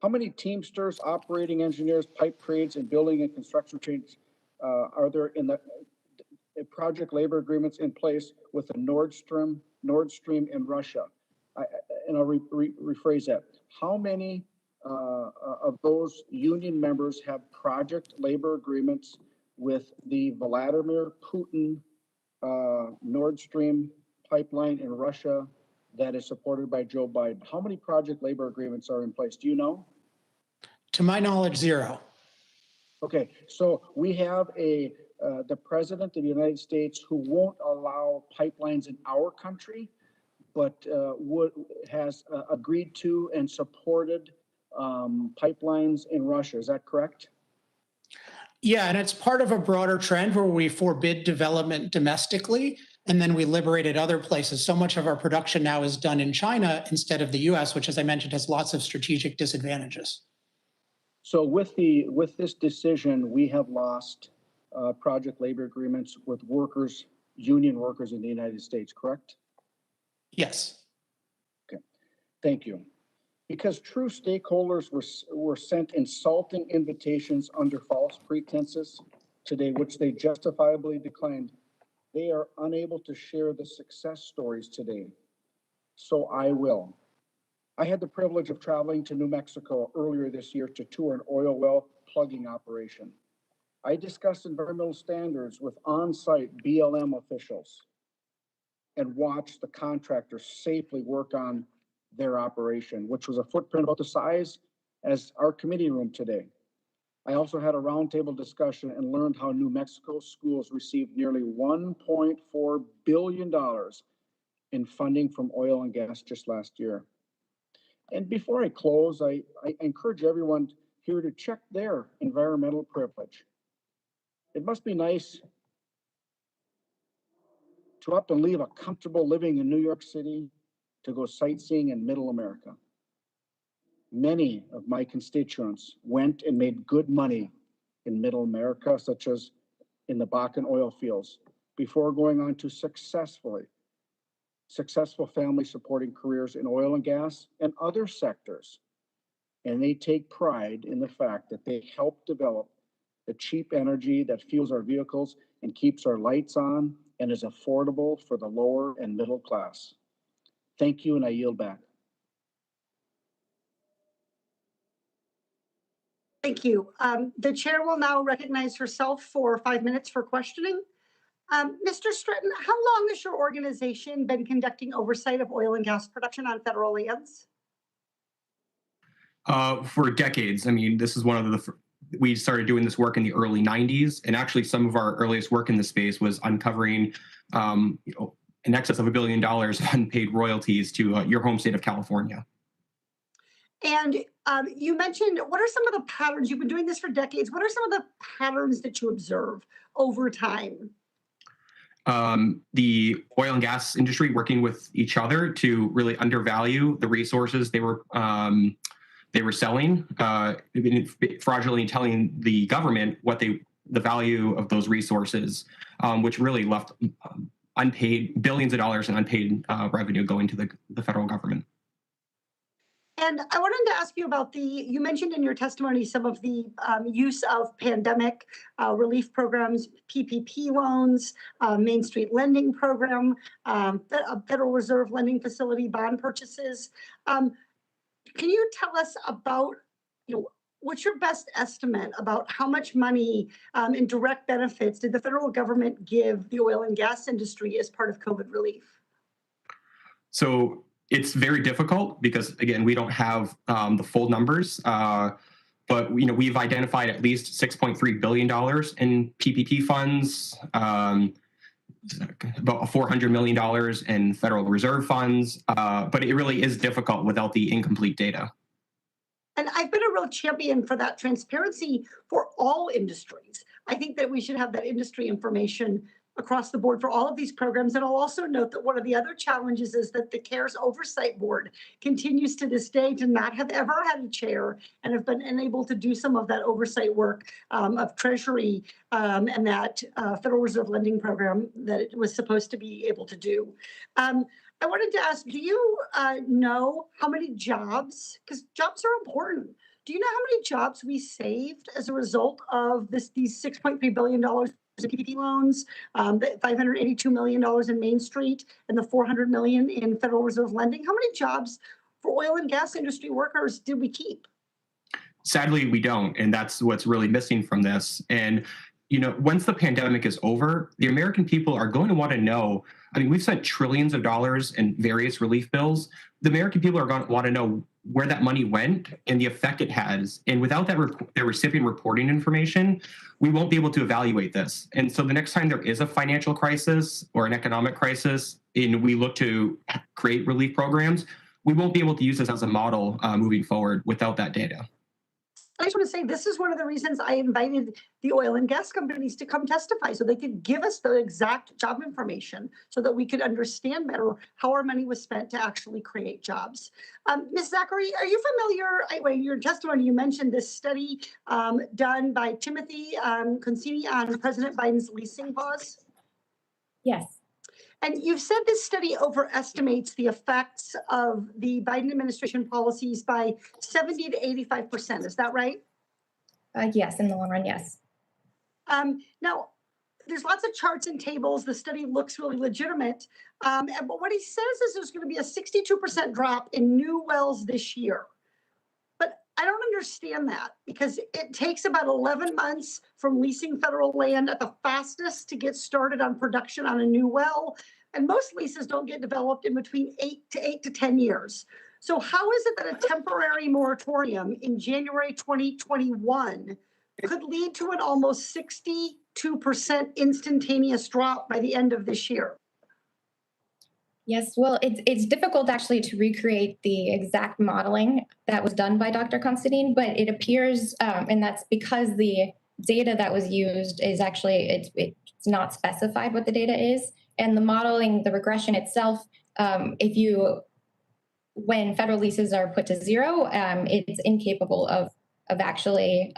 How many Teamsters, operating engineers, pipe trades, and building and construction trades are there in the project labor agreements in place with the Nord Stream in Russia? And I'll rephrase that. How many of those union members have project labor agreements with the Vladimir Putin Nord Stream pipeline in Russia that is supported by Joe Biden. How many project labor agreements are in place? Do you know? To my knowledge, zero. Okay, so we have the president of the United States who won't allow pipelines in our country, but has agreed to and supported pipelines in Russia. Is that correct? Yeah, and it's part of a broader trend where we forbid development domestically and then we liberate it other places. So much of our production now is done in China instead of the US, which, as I mentioned, has lots of strategic disadvantages. So with this decision, we have lost project labor agreements with workers, union workers in the United States, correct? Yes. Okay, thank you. Because true stakeholders were sent insulting invitations under false pretenses today, which they justifiably declined. They are unable to share the success stories today. So I will. I had the privilege of traveling to New Mexico earlier this year to tour an oil well plugging operation. I discussed environmental standards with on-site BLM officials and watched the contractors safely work on their operation, which was a footprint about the size as our committee room today. I also had a roundtable discussion and learned how New Mexico schools received nearly $1.4 billion in funding from oil and gas just last year. And before I close, I encourage everyone here to check their environmental privilege. It must be nice to up and leave a comfortable living in New York City to go sightseeing in Middle America. Many of my constituents went and made good money in Middle America, such as in the Bakken oil fields, before going on to successful family supporting careers in oil and gas and other sectors. And they take pride in the fact that they help develop the cheap energy that fuels our vehicles and keeps our lights on and is affordable for the lower and middle class. Thank you, and I yield back. Thank you. The chair will now recognize herself for 5 minutes for questioning. Mr. Stratton, how long has your organization been conducting oversight of oil and gas production on federal lands? For decades. I mean, this is one of the, we started doing this work in the early 90s. And actually some of our earliest work in this space was uncovering in excess of $1 billion of unpaid royalties to your home state of California. And you mentioned, what are some of the patterns? You've been doing this for decades. What are some of the patterns that you observe over time? The oil and gas industry working with each other to really undervalue the resources they were selling, fraudulently telling the government what the value of those resources, which really left unpaid billions of dollars in unpaid revenue going to the federal government. And I wanted to ask you about you mentioned in your testimony some of the use of pandemic relief programs, PPP loans, Main Street lending program, Federal Reserve lending facility bond purchases. Can you tell us about, what's your best estimate about how much money in direct benefits did the federal government give the oil and gas industry as part of COVID relief? So it's very difficult because, again, we don't have the full numbers, but we've identified at least $6.3 billion in PPP funds, about $400 million in Federal Reserve funds, but it really is difficult without the incomplete data. And I've been a real champion for that transparency for all industries. I think that we should have that industry information across the board for all of these programs. And I'll also note that one of the other challenges is that the CARES Oversight Board continues to this day to not have ever had a chair and have been unable to do some of that oversight work of Treasury and that Federal Reserve lending program that it was supposed to be able to do. I wanted to ask, do you know how many jobs, because jobs are important, do you know how many jobs we saved as a result of these $6.3 billion in PPP loans, the $582 million in Main Street, and the $400 million in Federal Reserve lending? How many jobs for oil and gas industry workers did we keep? Sadly, we don't, and that's what's really missing from this. And once the pandemic is over, the American people are going to want to know. I mean, we've sent trillions of dollars in various relief bills. The American people are going to want to know where that money went and the effect it has. And without that the recipient reporting information, we won't be able to evaluate this. And so the next time there is a financial crisis or an economic crisis and we look to create relief programs, we won't be able to use this as a model moving forward without that data. I just want to say this is one of the reasons I invited the oil and gas companies to come testify so they could give us the exact job information so that we could understand better how our money was spent to actually create jobs. Ms. Zachary, are you familiar, in your testimony, you mentioned this study done by Timothy Consini on President Biden's leasing pause? Yes. And you've said this study overestimates the effects of the Biden administration policies by 70 to 85%. Is that right? Yes, in the long run, yes. Now, there's lots of charts and tables. The study looks really legitimate. But what he says is there's going to be a 62% drop in new wells this year. But I don't understand that because it takes about 11 months from leasing federal land at the fastest to get started on production on a new well. And most leases don't get developed in between 8 to 10 years. So how is it that a temporary moratorium in January 2021 could lead to an almost 62% instantaneous drop by the end of this year? Yes, well, it's difficult actually to recreate the exact modeling that was done by Dr. Constantine, but it appears, and that's because the data that was used is actually, it's not specified what the data is. And the modeling, the regression itself, when federal leases are put to zero, it's incapable of actually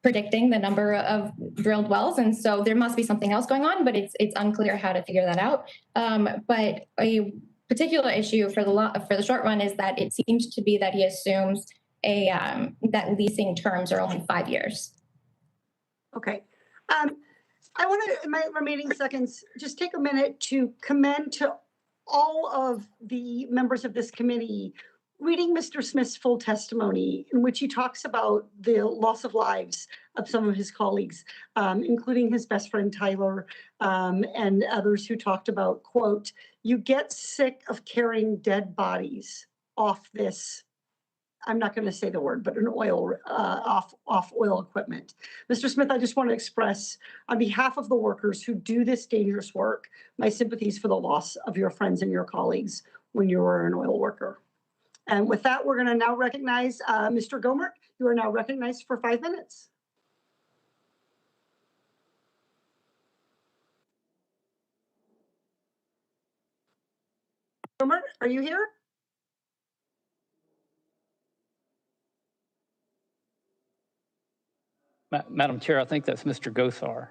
predicting the number of drilled wells. And so there must be something else going on, but it's unclear how to figure that out. But a particular issue for the short run is that it seems to be that he assumes that leasing terms are only 5 years. Okay. I want to, in my remaining seconds, just take a minute to commend to all of the members of this committee reading Mr. Smith's full testimony in which he talks about the loss of lives of some of his colleagues, including his best friend Tyler and others who talked about, quote, you get sick of carrying dead bodies off this, I'm not going to say the word, but an oil, off oil equipment. Mr. Smith, I just want to express on behalf of the workers who do this dangerous work, my sympathies for the loss of your friends and your colleagues when you were an oil worker. And with that, we're going to now recognize Mr. Gomert. You are now recognized for 5 minutes. Gomert, are you here? Madam Chair, I think that's Mr. Gosar.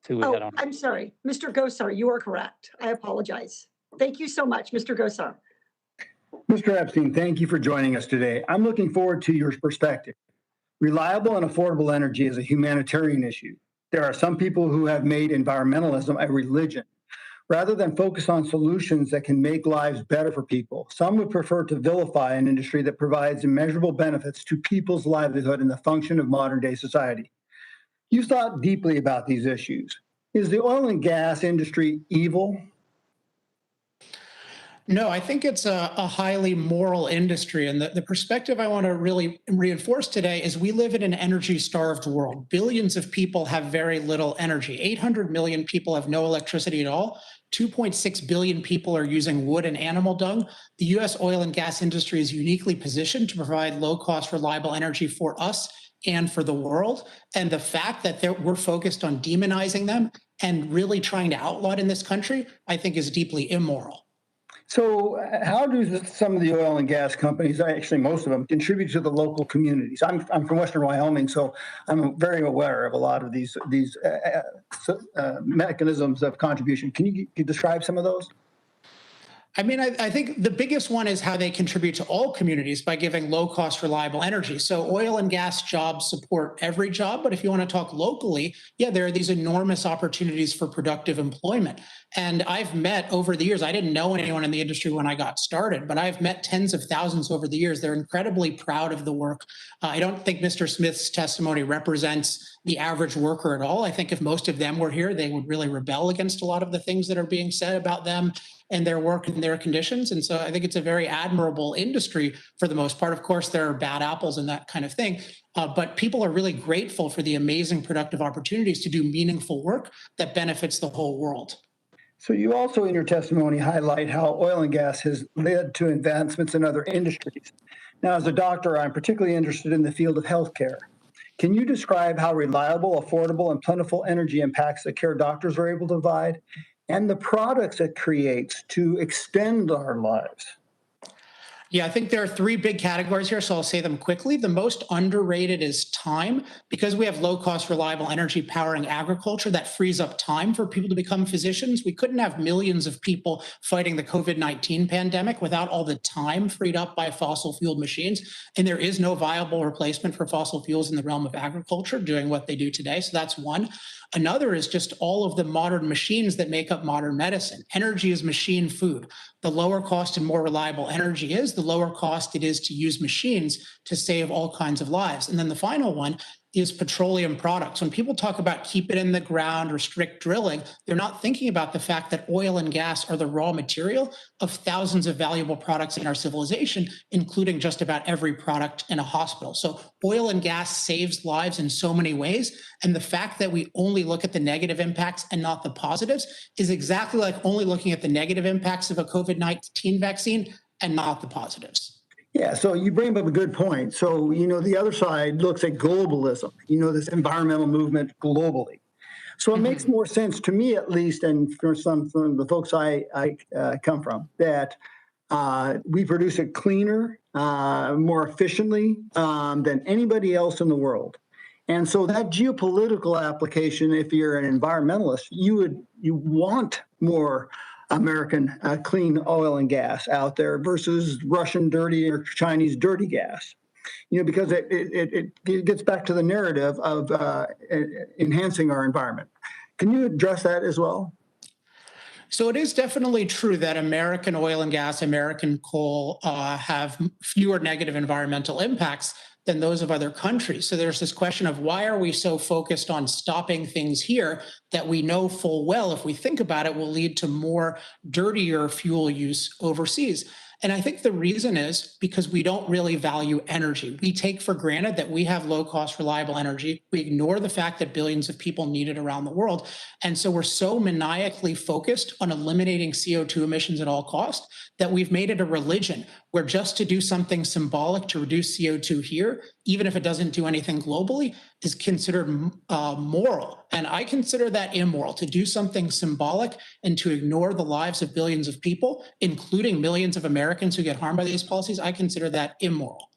Oh, I'm sorry. Mr. Gosar, you are correct. I apologize. Thank you so much, Mr. Gosar. Mr. Epstein, thank you for joining us today. I'm looking forward to your perspective. Reliable and affordable energy is a humanitarian issue. There are some people who have made environmentalism a religion. Rather than focus on solutions that can make lives better for people, some would prefer to vilify an industry that provides immeasurable benefits to people's livelihood and the function of modern-day society. You've thought deeply about these issues. Is the oil and gas industry evil? No, I think it's a highly moral industry. And the perspective I want to really reinforce today is we live in an energy-starved world. Billions of people have very little energy. 800 million people have no electricity at all. 2.6 billion people are using wood and animal dung. The U.S. oil and gas industry is uniquely positioned to provide low-cost, reliable energy for us and for the world. And the fact that we're focused on demonizing them and really trying to outlaw it in this country, I think is deeply immoral. So how do some of the oil and gas companies, actually most of them, contribute to the local communities? I'm from Western Wyoming, so I'm very aware of a lot of these mechanisms of contribution. Can you describe some of those? I mean, I think the biggest one is how they contribute to all communities by giving low cost, reliable energy. So oil and gas jobs support every job. But if you want to talk locally, yeah, there are these enormous opportunities for productive employment. And I've met over the years, I didn't know anyone in the industry when I got started, but I've met tens of thousands over the years. They're incredibly proud of the work. I don't think Mr. Smith's testimony represents the average worker at all. I think if most of them were here, they would really rebel against a lot of the things that are being said about them and their work and their conditions. And so I think it's a very admirable industry for the most part. Of course, there are bad apples and that kind of thing, but people are really grateful for the amazing productive opportunities to do meaningful work that benefits the whole world. So you also in your testimony highlight how oil and gas has led to advancements in other industries. Now, as a doctor, I'm particularly interested in the field of healthcare. Can you describe how reliable, affordable, and plentiful energy impacts the care doctors are able to provide and the products it creates to extend our lives? Yeah, I think there are three big categories here, so I'll say them quickly. The most underrated is time. Because we have low cost, reliable energy powering agriculture, that frees up time for people to become physicians. We couldn't have millions of people fighting the COVID-19 pandemic without all the time freed up by fossil fueled machines. And there is no viable replacement for fossil fuels in the realm of agriculture doing what they do today. So that's one. Another is just all of the modern machines that make up modern medicine. Energy is machine food. The lower cost and more reliable energy is, the lower cost it is to use machines to save all kinds of lives. And then the final one is petroleum products. When people talk about keep it in the ground, restrict drilling, they're not thinking about the fact that oil and gas are the raw material of thousands of valuable products in our civilization, including just about every product in a hospital. So oil and gas saves lives in so many ways. And the fact that we only look at the negative impacts and not the positives is exactly like only looking at the negative impacts of a COVID-19 vaccine and not the positives. Yeah, so you bring up a good point. So, the other side looks at globalism, this environmental movement globally. So it makes more sense to me, at least, and for some from the folks I come from, that we produce it cleaner, more efficiently than anybody else in the world. And so that geopolitical application, if you're an environmentalist, you want more American clean oil and gas out there versus Russian dirty or Chinese dirty gas, because it gets back to the narrative of enhancing our environment. Can you address that as well? So it is definitely true that American oil and gas, American coal have fewer negative environmental impacts than those of other countries. So there's this question of why are we so focused on stopping things here that we know full well, if we think about it, will lead to more dirtier fuel use overseas? And I think the reason is because we don't really value energy. We take for granted that we have low cost, reliable energy. We ignore the fact that billions of people need it around the world. And so we're so maniacally focused on eliminating CO2 emissions at all costs that we've made it a religion where just to do something symbolic to reduce CO2 here, even if it doesn't do anything globally, is considered moral. And I consider that immoral, to do something symbolic and to ignore the lives of billions of people, including millions of Americans who get harmed by these policies. I consider that immoral.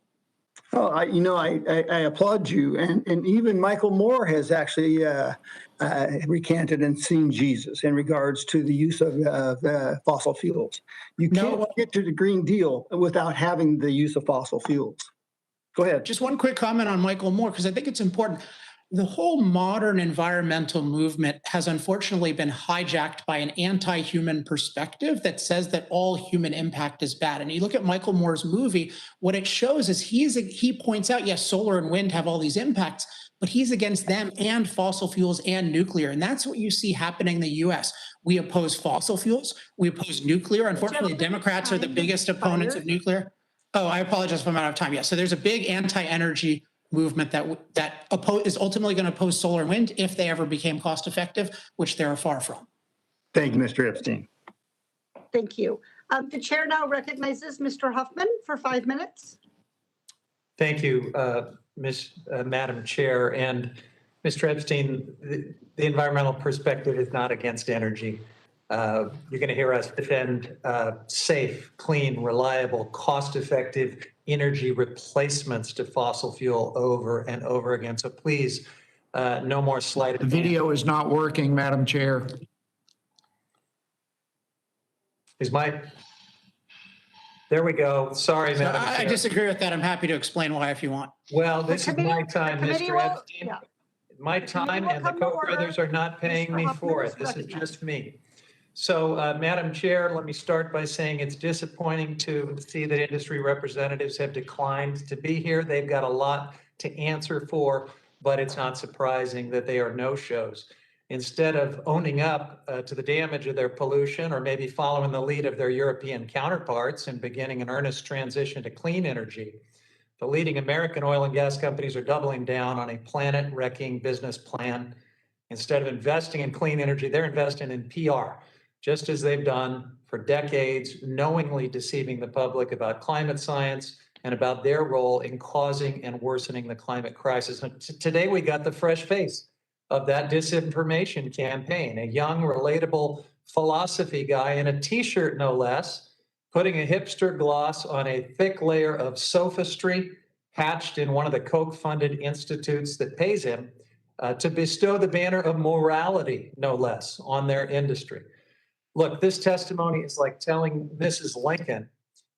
Oh, I applaud you. And even Michael Moore has actually recanted and seen Jesus in regards to the use of fossil fuels. You can't get to the Green Deal without having the use of fossil fuels. Go ahead. Just one quick comment on Michael Moore, because I think it's important. The whole modern environmental movement has unfortunately been hijacked by an anti-human perspective that says that all human impact is bad. And you look at Michael Moore's movie, what it shows is he points out, yes, solar and wind have all these impacts, but he's against them and fossil fuels and nuclear. And that's what you see happening in the US. We oppose fossil fuels, we oppose nuclear. Unfortunately, Democrats are the biggest opponents of nuclear. Oh, I apologize if I'm out of time. Yeah, so there's a big anti-energy movement that is ultimately going to oppose solar and wind if they ever became cost effective, which they're far from. Thank you, Mr. Epstein. Thank you. The chair now recognizes Mr. Huffman for 5 minutes. Thank you, Madam Chair. And Mr. Epstein, the environmental perspective is not against energy. You're going to hear us defend safe, clean, reliable, cost-effective energy replacements to fossil fuel over and over again. So please, no more slight. The video is not working, Madam Chair. Is my There we go. Sorry, So Madam I Chair. disagree with that. I'm happy to explain why if you want. Well, this is my time, committee Mr. will- Epstein. yeah. My The committee time, will and the come to Koch order. brothers are not paying Mr. me Huffman for is it. This is recognized. just me. So, Madam Chair, let me start by saying it's disappointing to see that industry representatives have declined to be here. They've got a lot to answer for, but it's not surprising that they are no-shows. Instead of owning up to the damage of their pollution, or maybe following the lead of their European counterparts and beginning an earnest transition to clean energy, the leading American oil and gas companies are doubling down on a planet-wrecking business plan. Instead of investing in clean energy, they're investing in PR, just as they've done for decades, knowingly deceiving the public about climate science and about their role in causing and worsening the climate crisis. And today we got the fresh face of that disinformation campaign, a young, relatable philosophy guy in a t-shirt, no less, putting a hipster gloss on a thick layer of sophistry hatched in one of the Koch-funded institutes that pays him to bestow the banner of morality, no less, on their industry. Look, this testimony is like telling Mrs. Lincoln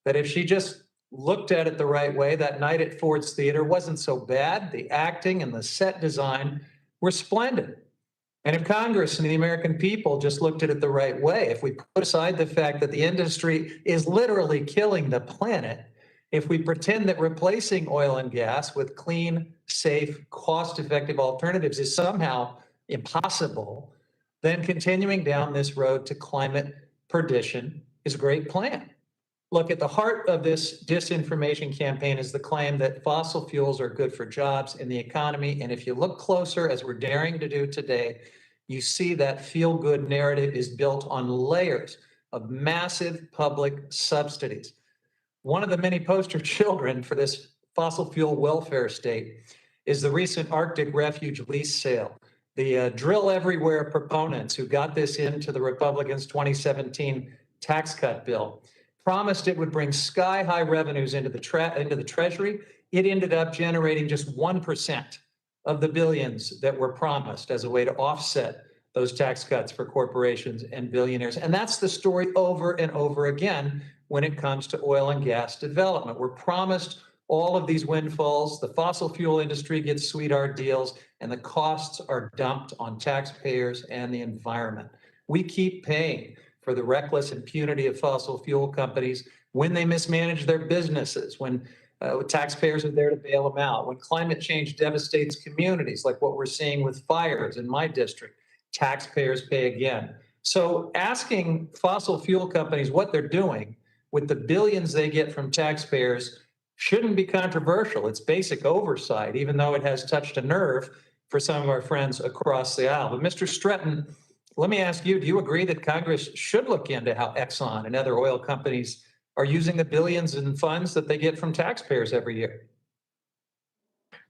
that if she just looked at it the right way, that night at Ford's Theater wasn't so bad. The acting and the set design were splendid. And if Congress and the American people just looked at it the right way, if we put aside the fact that the industry is literally killing the planet, if we pretend that replacing oil and gas with clean, safe, cost-effective alternatives is somehow impossible, then continuing down this road to climate perdition is a great plan. Look, at the heart of this disinformation campaign is the claim that fossil fuels are good for jobs and the economy. And if you look closer, as we're daring to do today, you see that feel-good narrative is built on layers of massive public subsidies. One of the many poster children for this fossil fuel welfare state is the recent Arctic refuge lease sale. The drill everywhere proponents who got this into the Republicans' 2017 tax cut bill promised it would bring sky-high revenues into the Treasury. It ended up generating just 1% of the billions that were promised as a way to offset those tax cuts for corporations and billionaires. And that's the story over and over again when it comes to oil and gas development. We're promised all of these windfalls, the fossil fuel industry gets sweetheart deals, and the costs are dumped on taxpayers and the environment. We keep paying for the reckless impunity of fossil fuel companies when they mismanage their businesses, when taxpayers are there to bail them out, when climate change devastates communities like what we're seeing with fires in my district, taxpayers pay again. So asking fossil fuel companies what they're doing with the billions they get from taxpayers shouldn't be controversial. It's basic oversight, even though it has touched a nerve for some of our friends across the aisle. But Mr. Stretton, let me ask you, do you agree that Congress should look into how Exxon and other oil companies are using the billions in funds that they get from taxpayers every year?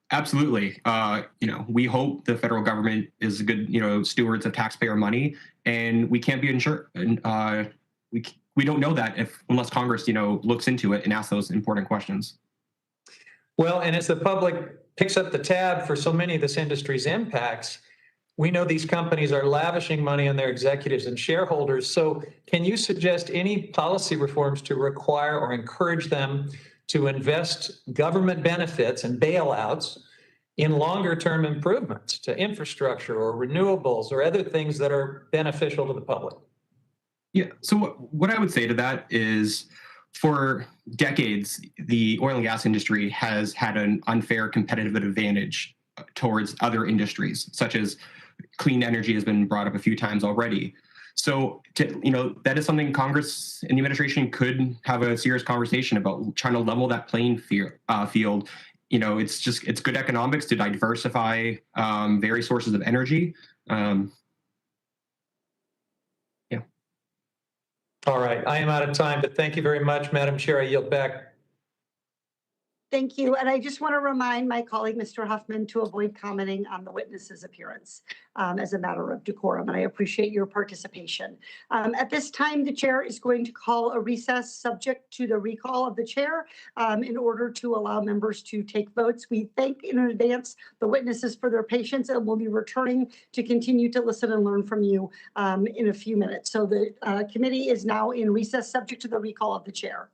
Absolutely. We hope the federal government is good, stewards of taxpayer money, and we can't be insured. We don't know that unless Congress, looks into it and asks those important questions. Well, and as the public picks up the tab for so many of this industry's impacts, we know these companies are lavishing money on their executives and shareholders. So can you suggest any policy reforms to require or encourage them to invest government benefits and bailouts in longer term improvements to infrastructure or renewables or other things that are beneficial to the public? Yeah. So what I would say to that is, for decades, the oil and gas industry has had an unfair competitive advantage towards other industries, such as clean energy has been brought up a few times already. So, that is something Congress and the administration could have a serious conversation about, trying to level that playing field. It's good economics to diversify various sources of energy. All right, I am out of time, but thank you very much, Madam Chair. I yield back. Thank you. And I just want to remind my colleague, Mr. Huffman, to avoid commenting on the witness's appearance as a matter of decorum. And I appreciate your participation. At this time, the chair is going to call a recess subject to the recall of the chair in order to allow members to take votes. We thank in advance the witnesses for their patience, and we'll be returning to continue to listen and learn from you in a few minutes. So the committee is now in recess subject to the recall of the chair.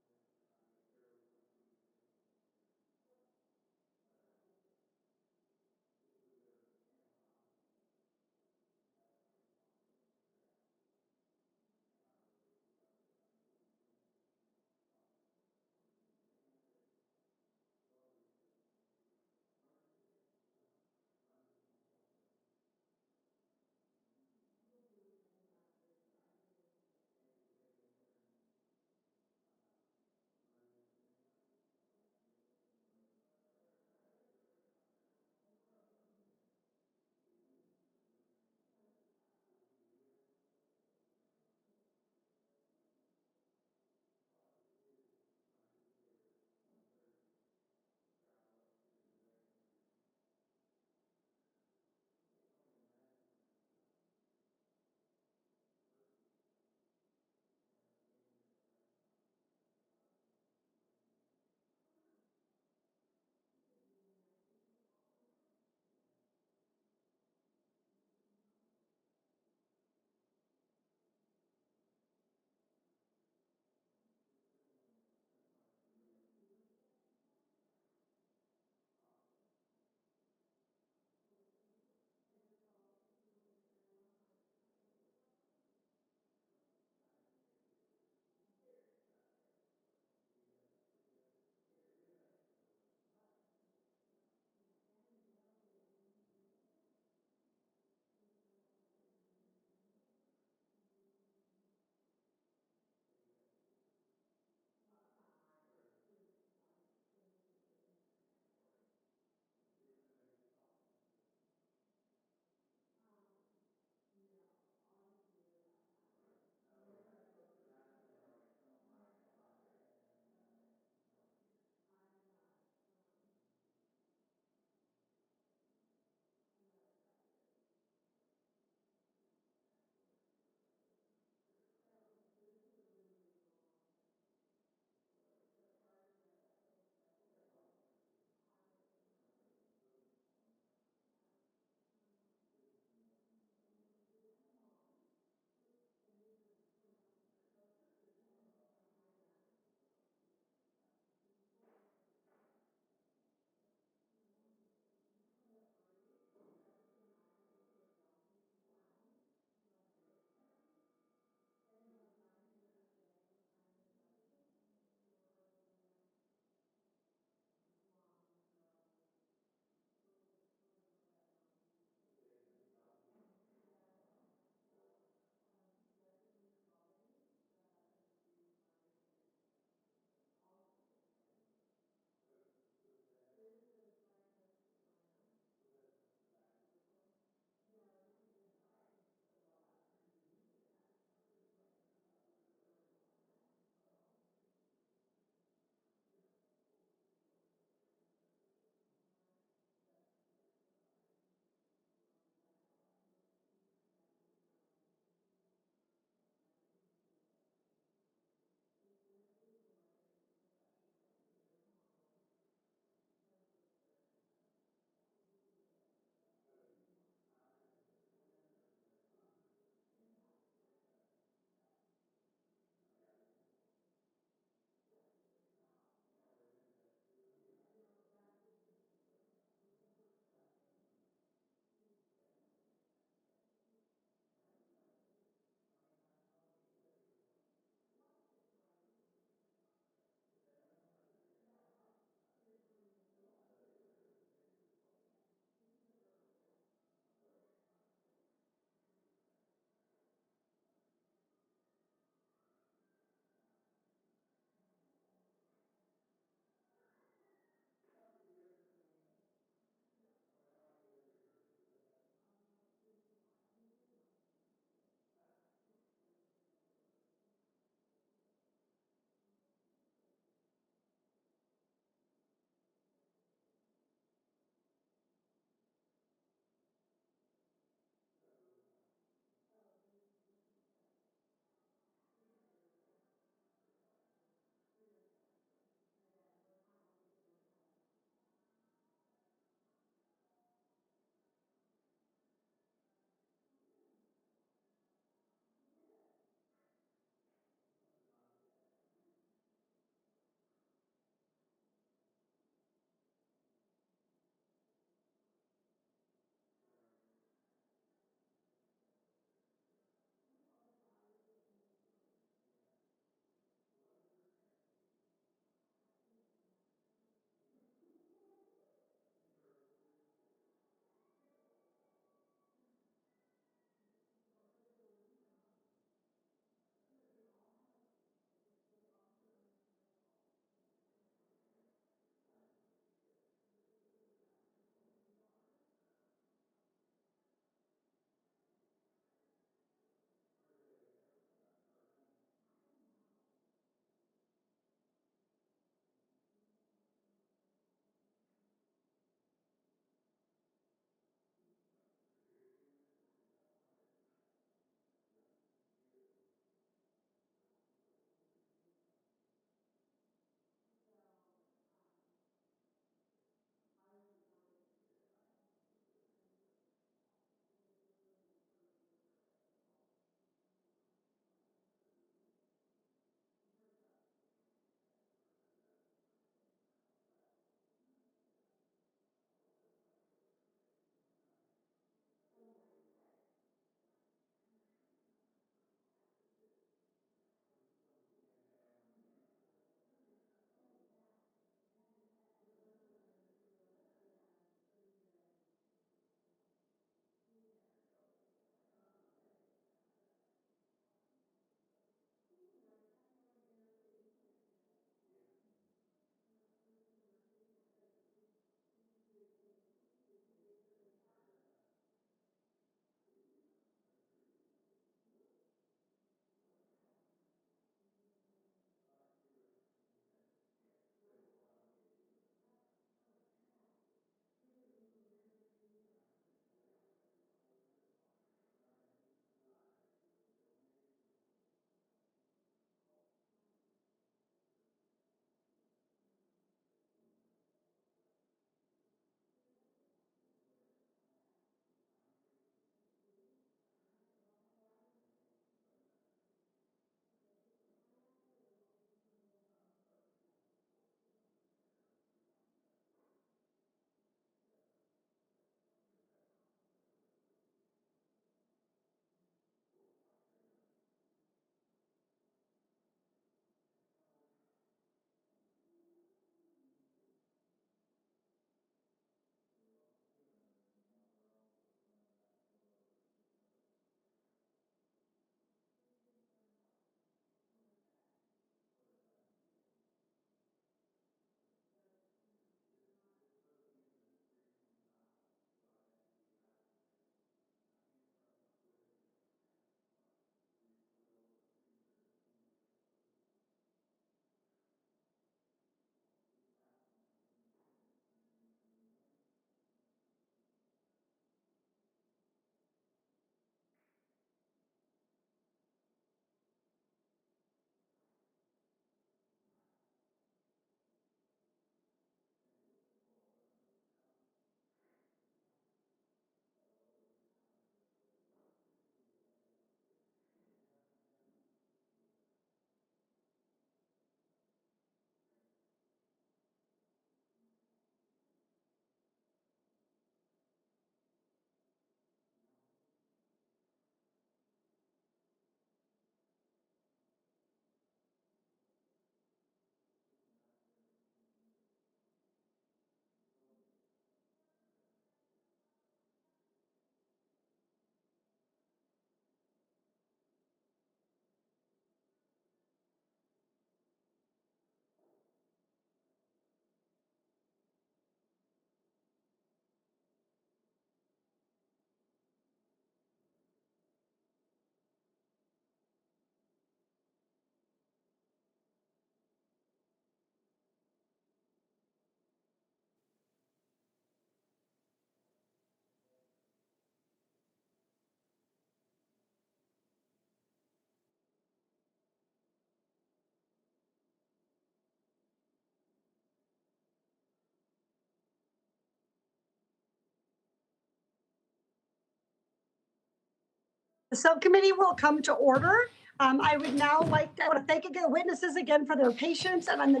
The subcommittee will come to order. I would now like to thank again witnesses again for their patience, and the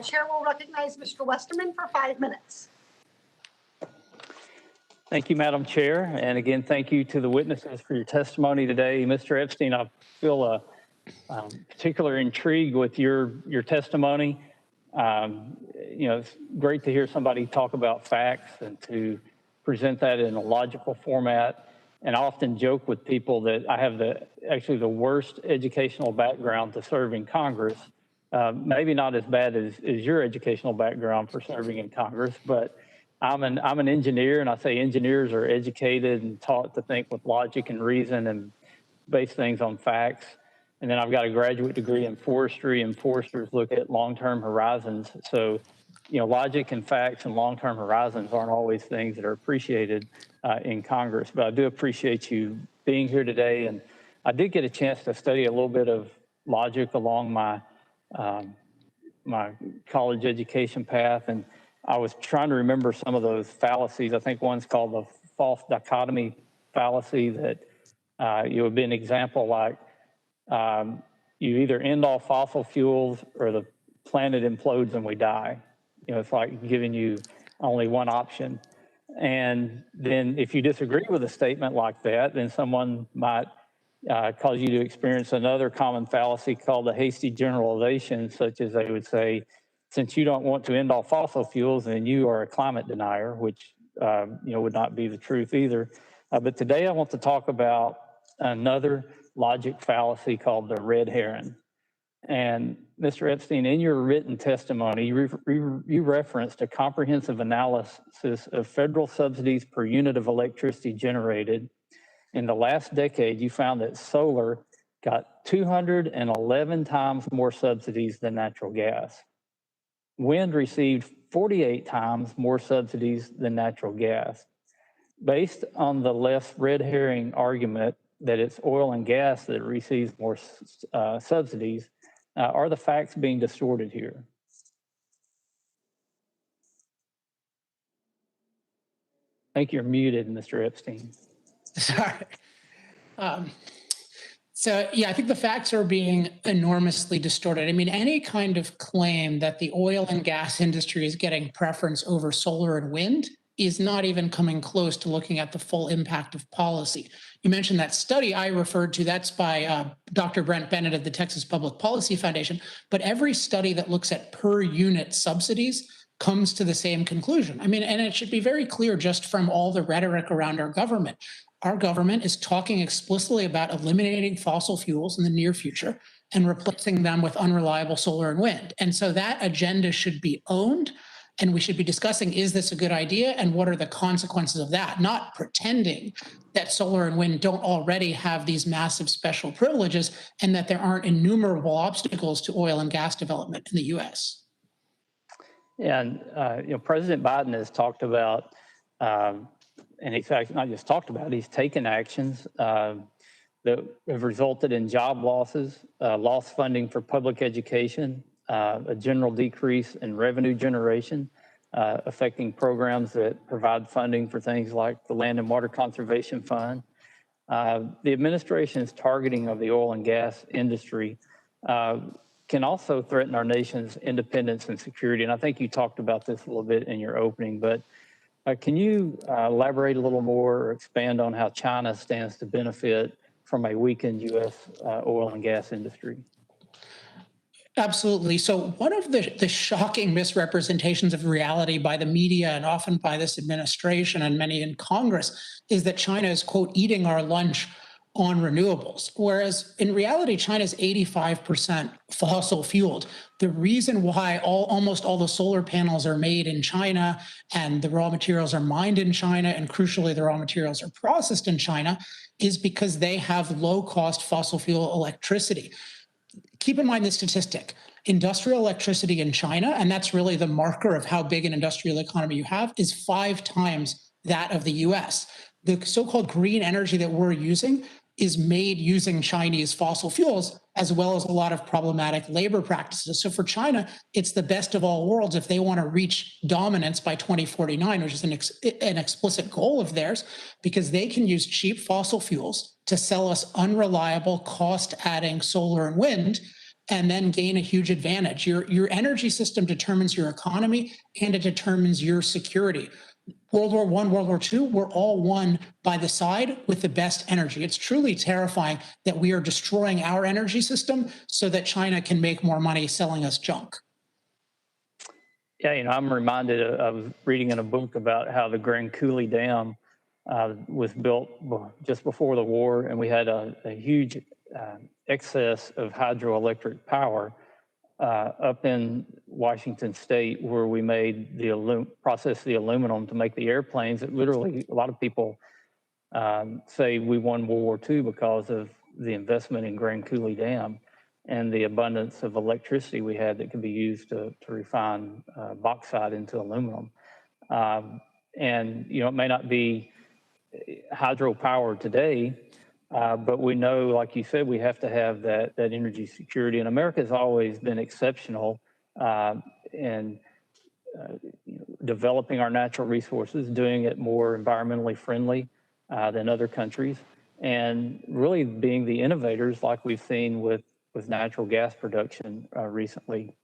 chair will recognize Mr. Westerman for 5 minutes. Thank you, Madam Chair. And again, thank you to the witnesses for your testimony today. Mr. Epstein, I feel a particular intrigue with your testimony. It's great to hear somebody talk about facts and to present that in a logical format. And I often joke with people that I have actually the worst educational background to serve in Congress. Maybe not as bad as your educational background for serving in Congress, but I'm an engineer, and I say engineers are educated and taught to think with logic and reason and base things on facts. And then I've got a graduate degree in forestry, and foresters look at long-term horizons. So, logic and facts and long-term horizons aren't always things that are appreciated in Congress. But I do appreciate you being here today. And I did get a chance to study a little bit of logic along my my college education path, and I was trying to remember some of those fallacies. I think one's called the false dichotomy fallacy, that would be an example like you either end all fossil fuels or the planet implodes and we die. It's like giving you only one option. And then if you disagree with a statement like that, then someone might cause you to experience another common fallacy called the hasty generalization, such as they would say, since you don't want to end all fossil fuels, then you are a climate denier, which would not be the truth either. But today I want to talk about another logic fallacy called the red herring. And Mr. Epstein, in your written testimony, you referenced a comprehensive analysis of federal subsidies per unit of electricity generated. In the last decade, you found that solar got 211 times more subsidies than natural gas. Wind received 48 times more subsidies than natural gas. Based on the left's red herring argument that it's oil and gas that receives more subsidies, are the facts being distorted here? I think you're muted, Mr. Epstein. Sorry. I think the facts are being enormously distorted. I mean, any kind of claim that the oil and gas industry is getting preference over solar and wind is not even coming close to looking at the full impact of policy. You mentioned that study I referred to, that's by Dr. Brent Bennett of the Texas Public Policy Foundation, but every study that looks at per unit subsidies comes to the same conclusion. I mean, and it should be very clear just from all the rhetoric around our government. Our government is talking explicitly about eliminating fossil fuels in the near future and replacing them with unreliable solar and wind. And so that agenda should be owned, and we should be discussing, is this a good idea and what are the consequences of that? Not pretending that solar and wind don't already have these massive special privileges and that there aren't innumerable obstacles to oil and gas development in the US. And, President Biden has talked about, and he's actually not just talked about, he's taken actions that have resulted in job losses, lost funding for public education, a general decrease in revenue generation, affecting programs that provide funding for things like the Land and Water Conservation Fund. The administration's targeting of the oil and gas industry can also threaten our nation's independence and security. And I think you talked about this a little bit in your opening, but can you elaborate a little more or expand on how China stands to benefit from a weakened U.S. Oil and gas industry? Absolutely. So one of the shocking misrepresentations of reality by the media and often by this administration and many in Congress is that China is, quote, eating our lunch on renewables, whereas in reality, China is 85% fossil fueled. The reason why almost all the solar panels are made in China and the raw materials are mined in China and crucially the raw materials are processed in China is because they have low-cost fossil fuel electricity. Keep in mind this statistic. Industrial electricity in China, and that's really the marker of how big an industrial economy you have, is 5 times that of the US. The so-called green energy that we're using is made using Chinese fossil fuels, as well as a lot of problematic labor practices. So for China, it's the best of all worlds if they want to reach dominance by 2049, which is an explicit goal of theirs, because they can use cheap fossil fuels to sell us unreliable, cost-adding solar and wind, and then gain a huge advantage. Your energy system determines your economy, and it determines your security. World War I, World War II, we're all won by the side with the best energy. It's truly terrifying that we are destroying our energy system so that China can make more money selling us junk. Yeah, I'm reminded of reading in a book about how the Grand Coulee Dam was built just before the war, and we had a huge excess of hydroelectric power up in Washington State, where we made processed the aluminum to make the airplanes. That literally, a lot of people say we won World War II because of the investment in Grand Coulee Dam and the abundance of electricity we had that could be used to refine bauxite into aluminum. And it may not be hydropower today, but we know, like you said, we have to have that energy security. And America has always been exceptional in developing our natural resources, doing it more environmentally friendly than other countries, and really being the innovators like we've seen with natural gas production recently.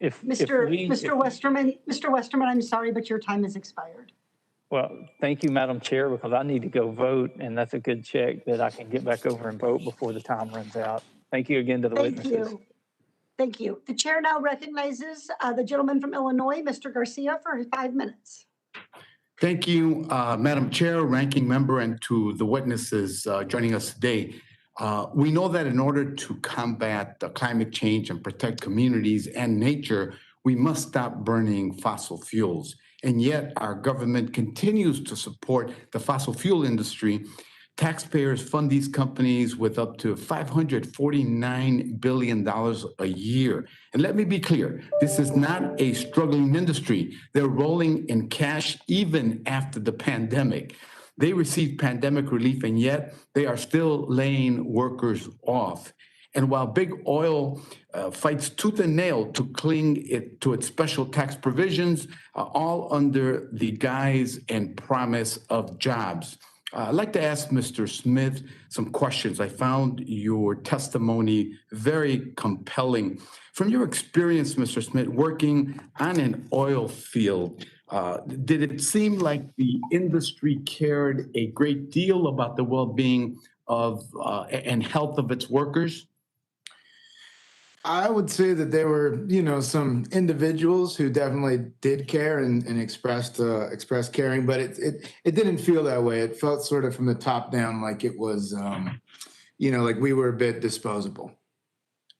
Mr. Westerman, I'm sorry, but your time has expired. Well, thank you, Madam Chair, because I need to go vote, and that's a good check that I can get back over and vote before the time runs out. Thank you again to the witnesses. Thank you. The chair now recognizes the gentleman from Illinois, Mr. Garcia, for 5 minutes. Thank you, Madam Chair, Ranking Member, and to the witnesses joining us today. We know that in order to combat climate change and protect communities and nature, we must stop burning fossil fuels. And yet our government continues to support the fossil fuel industry. Taxpayers fund these companies with up to $549 billion a year. And let me be clear, this is not a struggling industry. They're rolling in cash even after the pandemic. They received pandemic relief, and yet they are still laying workers off. And while big oil fights tooth and nail to cling to its special tax provisions, all under the guise and promise of jobs. I'd like to ask Mr. Smith some questions. I found your testimony very compelling. From your experience, Mr. Smith, working on an oil field, did it seem like the industry cared a great deal about the well-being of and health of its workers? I would say that there were, some individuals who definitely did care and expressed caring, but it didn't feel that way. It felt sort of from the top down, like it was, like we were a bit disposable.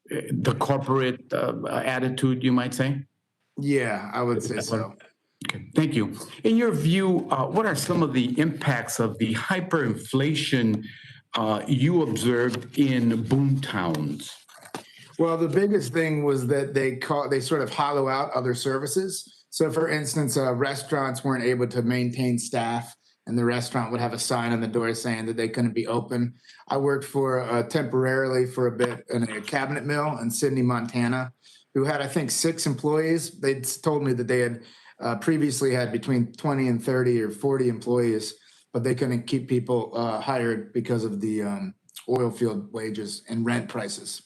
The corporate attitude, you might say? Yeah, I would say so. Okay, thank you. In your view, what are some of the impacts of the hyperinflation you observed in boom towns? Well, the biggest thing was that they sort of hollow out other services. So, for instance, restaurants weren't able to maintain staff, and the restaurant would have a sign on the door saying that they couldn't be open. I worked temporarily for a bit in a cabinet mill in Sidney, Montana, who had, I think, 6 employees. They told me that they had previously had between 20 and 30 or 40 employees, but they couldn't keep people hired because of the oil field wages and rent prices.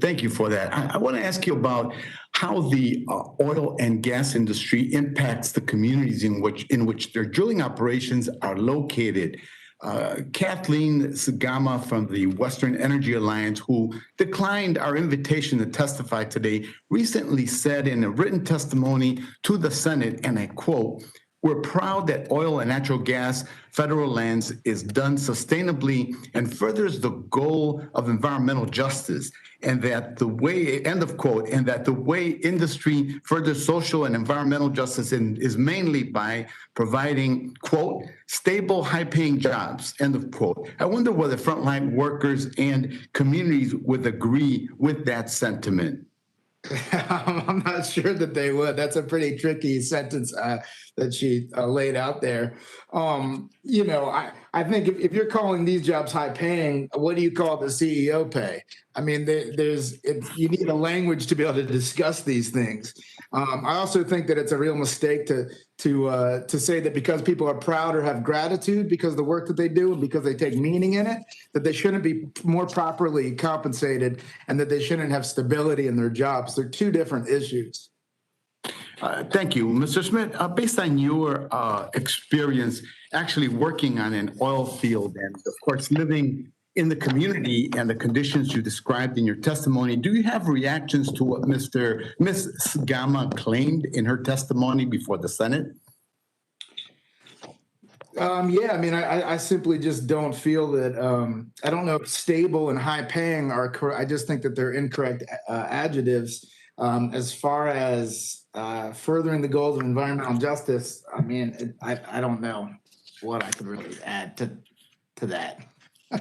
Thank you for that. I want to ask you about how the oil and gas industry impacts the communities in which their drilling operations are located. Kathleen Sagama from the Western Energy Alliance, who declined our invitation to testify today, recently said in a written testimony to the Senate, and I quote, "We're proud that oil and natural gas federal lands is done sustainably and furthers the goal of environmental justice, and that the way," end of quote, "and that the way industry furthers social and environmental justice is mainly by providing, quote, stable, high-paying jobs," end of quote. I wonder whether frontline workers and communities would agree with that sentiment. I'm not sure that they would. That's a pretty tricky sentence that that she laid out there. You know, I think if you're calling these jobs high paying, what do you call the CEO pay? I mean, you need a language to be able to discuss these things. I also think that it's a real mistake to say that because people are proud or have gratitude because of the work that they do and because they take meaning in it, that they shouldn't be more properly compensated and that they shouldn't have stability in their jobs. They're two different issues. Thank you. Mr. Smith, based on your experience actually working on an oil field and, of course, living in the community and the conditions you described in your testimony, do you have reactions to what Ms. Gama claimed in her testimony before the Senate? Yeah, I mean, I simply just don't feel that, I don't know if stable and high paying are correct. I just think that they're incorrect adjectives. As far as furthering the goals of environmental justice, I mean, I don't know what I could really add to that.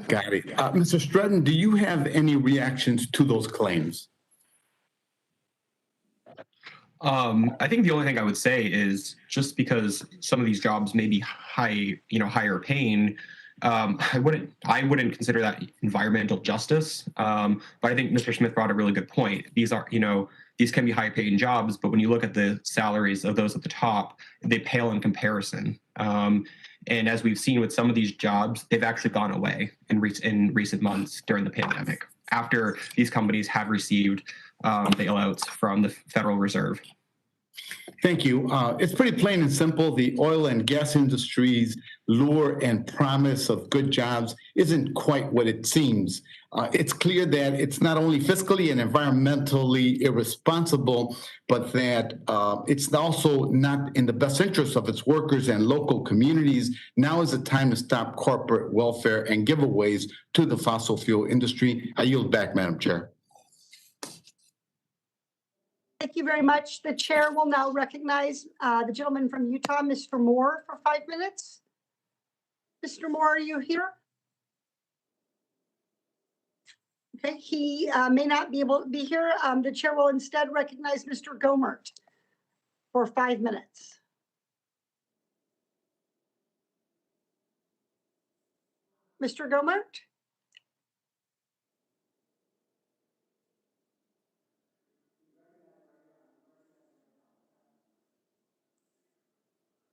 Got it. Mr. Stratton, do you have any reactions to those claims? I think the only thing I would say is just because some of these jobs may be higher paying, I wouldn't consider that environmental justice. But I think Mr. Smith brought a really good point. These can be high paying jobs, but when you look at the salaries of those at the top, they pale in comparison. And as we've seen with some of these jobs, they've actually gone away in recent months during the pandemic, after these companies have received bailouts from the Federal Reserve. Thank you. It's pretty plain and simple. The oil and gas industry's lure and promise of good jobs isn't quite what it seems. It's clear that it's not only fiscally and environmentally irresponsible, but that it's also not in the best interest of its workers and local communities. Now is the time to stop corporate welfare and giveaways to the fossil fuel industry. I yield back, Madam Chair. Thank you very much. The chair will now recognize the gentleman from Utah, Mr. Moore, for 5 minutes. Mr. Moore, are you here? Okay, he may not be able to be here. The chair will instead recognize Mr. Gomert for 5 minutes. Mr. Gomert?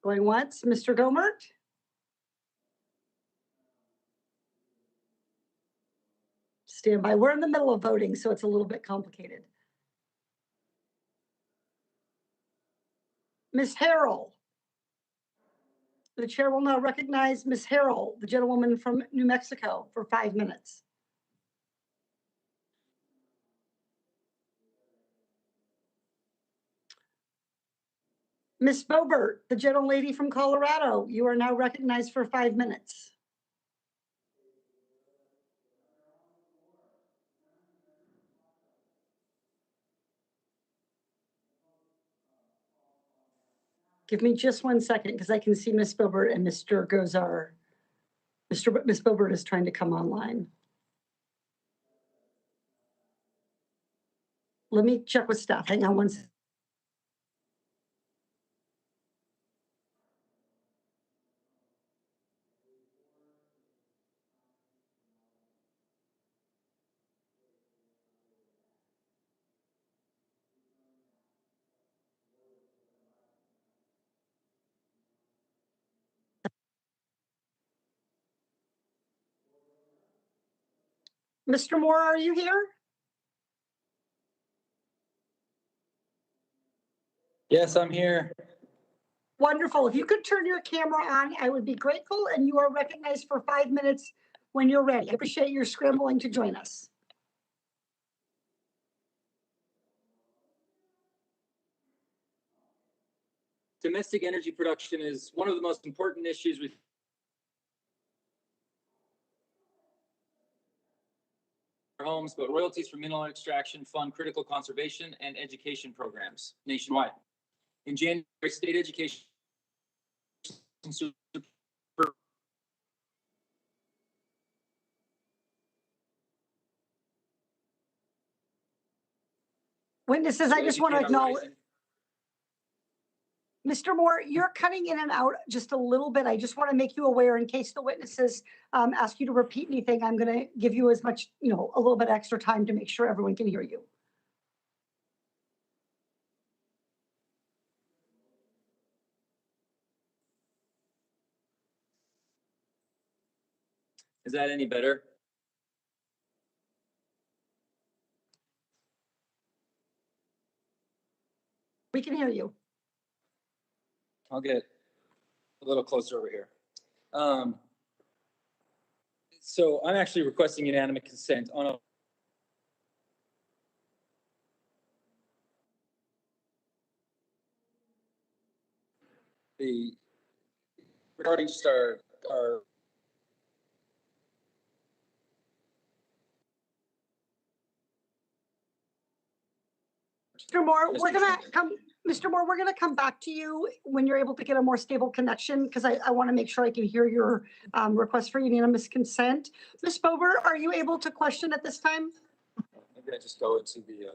Going once, Mr. Gomert? Stand by. We're in the middle of voting, so it's a little bit complicated. Ms. Harrell. The chair will now recognize Ms. Harrell, the gentlewoman from New Mexico, for 5 minutes. Ms. Bobert, the gentlelady from Colorado, you are now recognized for 5 minutes. Give me just 1 second because I can see Ms. Bobert and Mr. Gozar. Ms. Bobert is trying to come online. Let me check with staff. Hang on 1 second. Mr. Moore, are you here? Yes, I'm here. Wonderful. If you could turn your camera on, I would be grateful, and you are recognized for 5 minutes when you're ready. I appreciate your scrambling to join us. Domestic energy production is one of the most important issues with our homes, but royalties from mineral extraction fund critical conservation and education programs nationwide. In January, state education Witnesses, I just want to acknowledge. Mr. Moore, you're cutting in and out just a little bit. I just want to make you aware in case the witnesses ask you to repeat anything. I'm going to give you as much, a little bit extra time to make sure everyone can hear you. Is that any better? We can hear you. I'll get a little closer over here. So I'm actually requesting unanimous consent on regarding just our Mr. Moore, Mr. we're going to come back to you when you're able to get a more stable connection, because I want to make sure I can hear your request for unanimous consent. Ms. Bober, are you able to question at this time? maybe I just go into the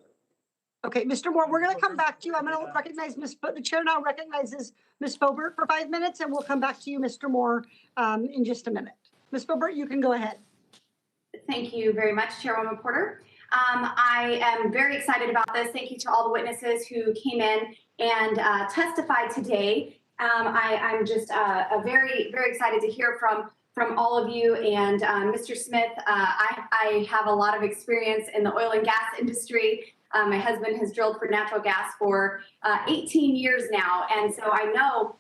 Okay, Mr. Moore, we're going to come back to you. I'm going to recognize the chair now recognizes Ms. Bober for 5 minutes, and we'll come back to you, Mr. Moore, in just a minute. Ms. Bober, you can go ahead. Thank you very much, Chairwoman Porter. I am very excited about this. Thank you to all the witnesses who came in and testified today. I'm just very, very excited to hear from all of you. And Mr. Smith, I have a lot of experience in the oil and gas industry. My husband has drilled for natural gas for 18 years now. And so I know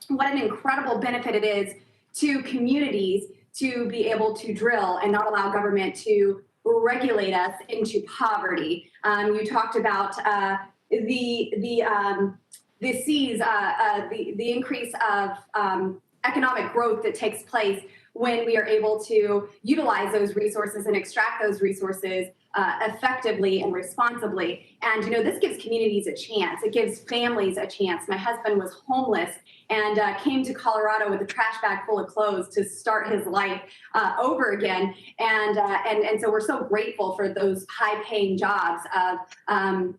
what an incredible benefit it is to communities to be able to drill and not allow government to regulate us into poverty. You talked about the increase of economic growth that takes place when we are able to utilize those resources and extract those resources effectively and responsibly. And, this gives communities a chance. It gives families a chance. My husband was homeless and came to Colorado with a trash bag full of clothes to start his life over again. And so we're so grateful for those high-paying jobs of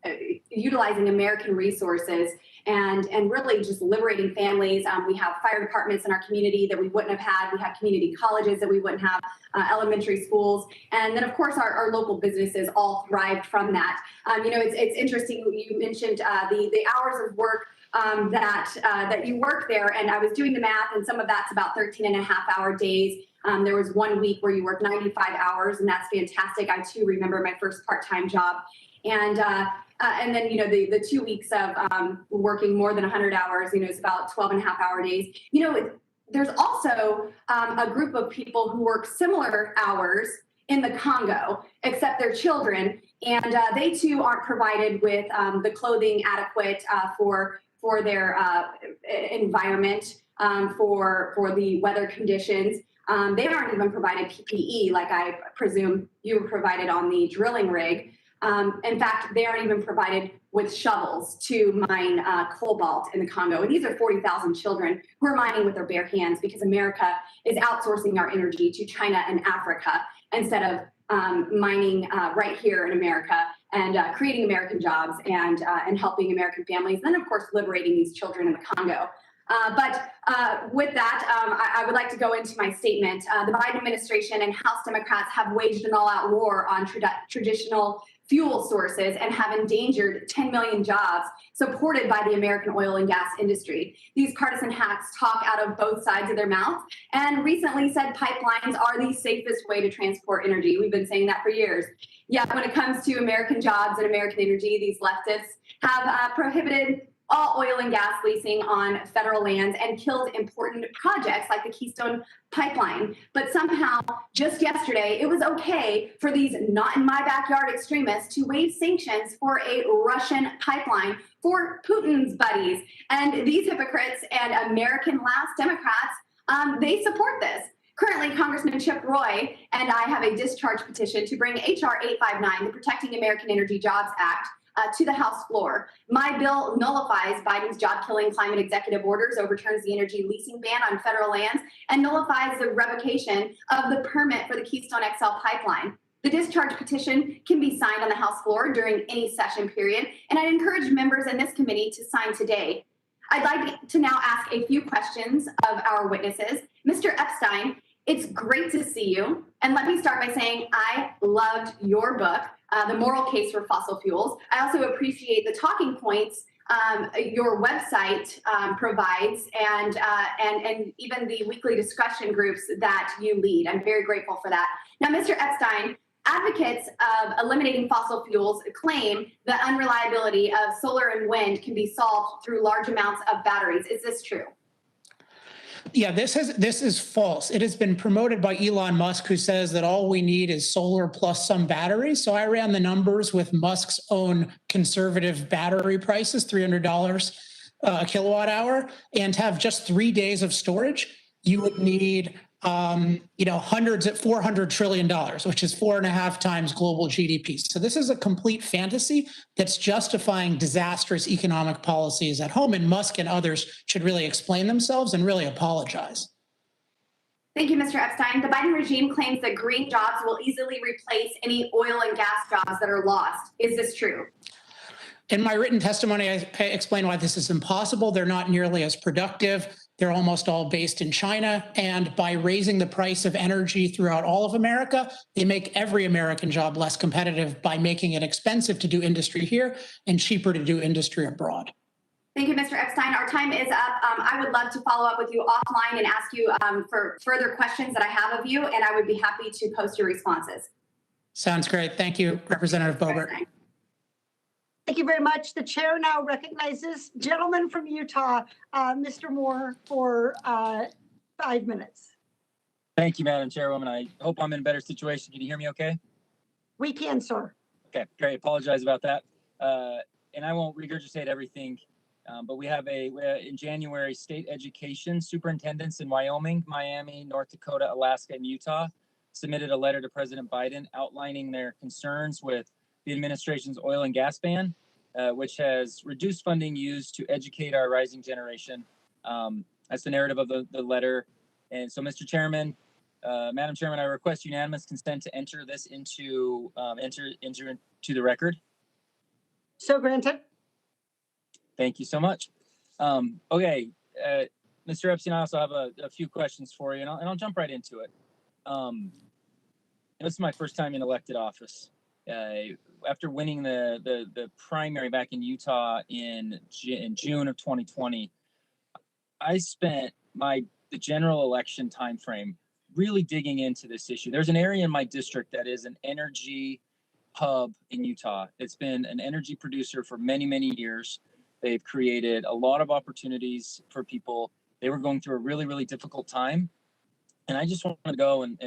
utilizing American resources and really just liberating families. We have fire departments in our community that we wouldn't have had. We have community colleges that we wouldn't have, elementary schools. And then, of course, our local businesses all thrived from that. It's interesting. You mentioned the hours of work that you work there. And I was doing the math, and some of that's about 13.5-hour days. There was 1 week where you worked 95 hours, and that's fantastic. I, too, remember my first part-time job. And then, the 2 weeks of working more than 100 hours, it's about 12.5-hour days. There's also a group of people who work similar hours in the Congo, except they're children, and they too aren't provided with the clothing adequate for their environment, for the weather conditions. They aren't even provided PPE, like I presume you were provided on the drilling rig. In fact, they aren't even provided with shovels to mine cobalt in the Congo. And these are 40,000 children who are mining with their bare hands because America is outsourcing our energy to China and Africa instead of mining right here in America and creating American jobs and helping American families. And then, of course, liberating these children in the Congo. But with that, I would like to go into my statement. The Biden administration and House Democrats have waged an all-out war on traditional fuel sources and have endangered 10 million jobs supported by the American oil and gas industry. These partisan hacks talk out of both sides of their mouth and recently said pipelines are the safest way to transport energy. We've been saying that for years. Yet when it comes to American jobs and American energy, these leftists have prohibited all oil and gas leasing on federal lands and killed important projects like the Keystone Pipeline. But somehow, just yesterday, it was okay for these not in my backyard extremists to waive sanctions for a Russian pipeline for Putin's buddies. And these hypocrites and American last Democrats, they support this. Currently, Congressman Chip Roy and I have a discharge petition to bring H.R. 859, the Protecting American Energy Jobs Act, to the House floor. My bill nullifies Biden's job-killing climate executive orders, overturns the energy leasing ban on federal lands, and nullifies the revocation of the permit for the Keystone XL pipeline. The discharge petition can be signed on the House floor during any session period, and I encourage members in this committee to sign today. I'd like to now ask a few questions of our witnesses. Mr. Epstein, it's great to see you. And let me start by saying I loved your book, The Moral Case for Fossil Fuels. I also appreciate the talking points your website provides and even the weekly discussion groups that you lead. I'm very grateful for that. Now, Mr. Epstein, advocates of eliminating fossil fuels claim the unreliability of solar and wind can be solved through large amounts of batteries. Is this true? Yeah, this is false. It has been promoted by Elon Musk, who says that all we need is solar plus some batteries. So I ran the numbers with Musk's own conservative battery prices, $300 a kilowatt hour, and to have just 3 days of storage, you would need hundreds at $400 trillion, which is 4.5 times global GDP. So this is a complete fantasy that's justifying disastrous economic policies at home, and Musk and others should really explain themselves and really apologize. Thank you, Mr. Epstein. The Biden regime claims that green jobs will easily replace any oil and gas jobs that are lost. Is this true? In my written testimony, I explain why this is impossible. They're not nearly as productive. They're almost all based in China. And by raising the price of energy throughout all of America, they make every American job less competitive by making it expensive to do industry here and cheaper to do industry abroad. Thank you, Mr. Epstein. Our time is up. I would love to follow up with you offline and ask you for further questions that I have of you, and I would be happy to post your responses. Sounds great. Thank you, Representative Boebert. Thank you very much. The chair now recognizes gentleman from Utah, Mr. Moore, for 5 minutes. Thank you, Madam Chairwoman. I hope I'm in a better situation. Can you hear me okay? We can, sir. Okay, great. Apologize about that. And I won't regurgitate everything, but we have in January, state education superintendents in Wyoming, Miami, North Dakota, Alaska, and Utah submitted a letter to President Biden outlining their concerns with the administration's oil and gas ban, which has reduced funding used to educate our rising generation. That's the narrative of the letter. And so, Mr. Chairman, Madam Chairman, I request unanimous consent to enter this into the record. So granted. Thank you so much. Okay, Mr. Epstein, I also have a few questions for you, and I'll jump right into it. This is my first time in elected office. After winning the primary back in Utah in June of 2020, I spent the general election timeframe really digging into this issue. There's an area in my district that is an energy hub in Utah. It's been an energy producer for many, many years. They've created a lot of opportunities for people. They were going through a really, really difficult time. And I just want to go and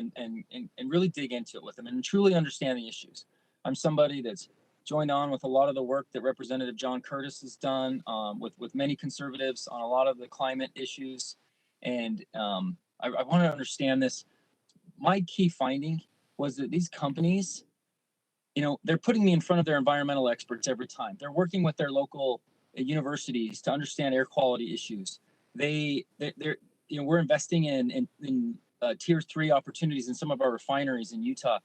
really dig into it with them and truly understand the issues. I'm somebody that's joined on with a lot of the work that Representative John Curtis has done with many conservatives on a lot of the climate issues. And I want to understand this. My key finding was that these companies, they're putting me in front of their environmental experts every time. They're working with their local universities to understand air quality issues. We're investing in tier 3 opportunities in some of our refineries in Utah.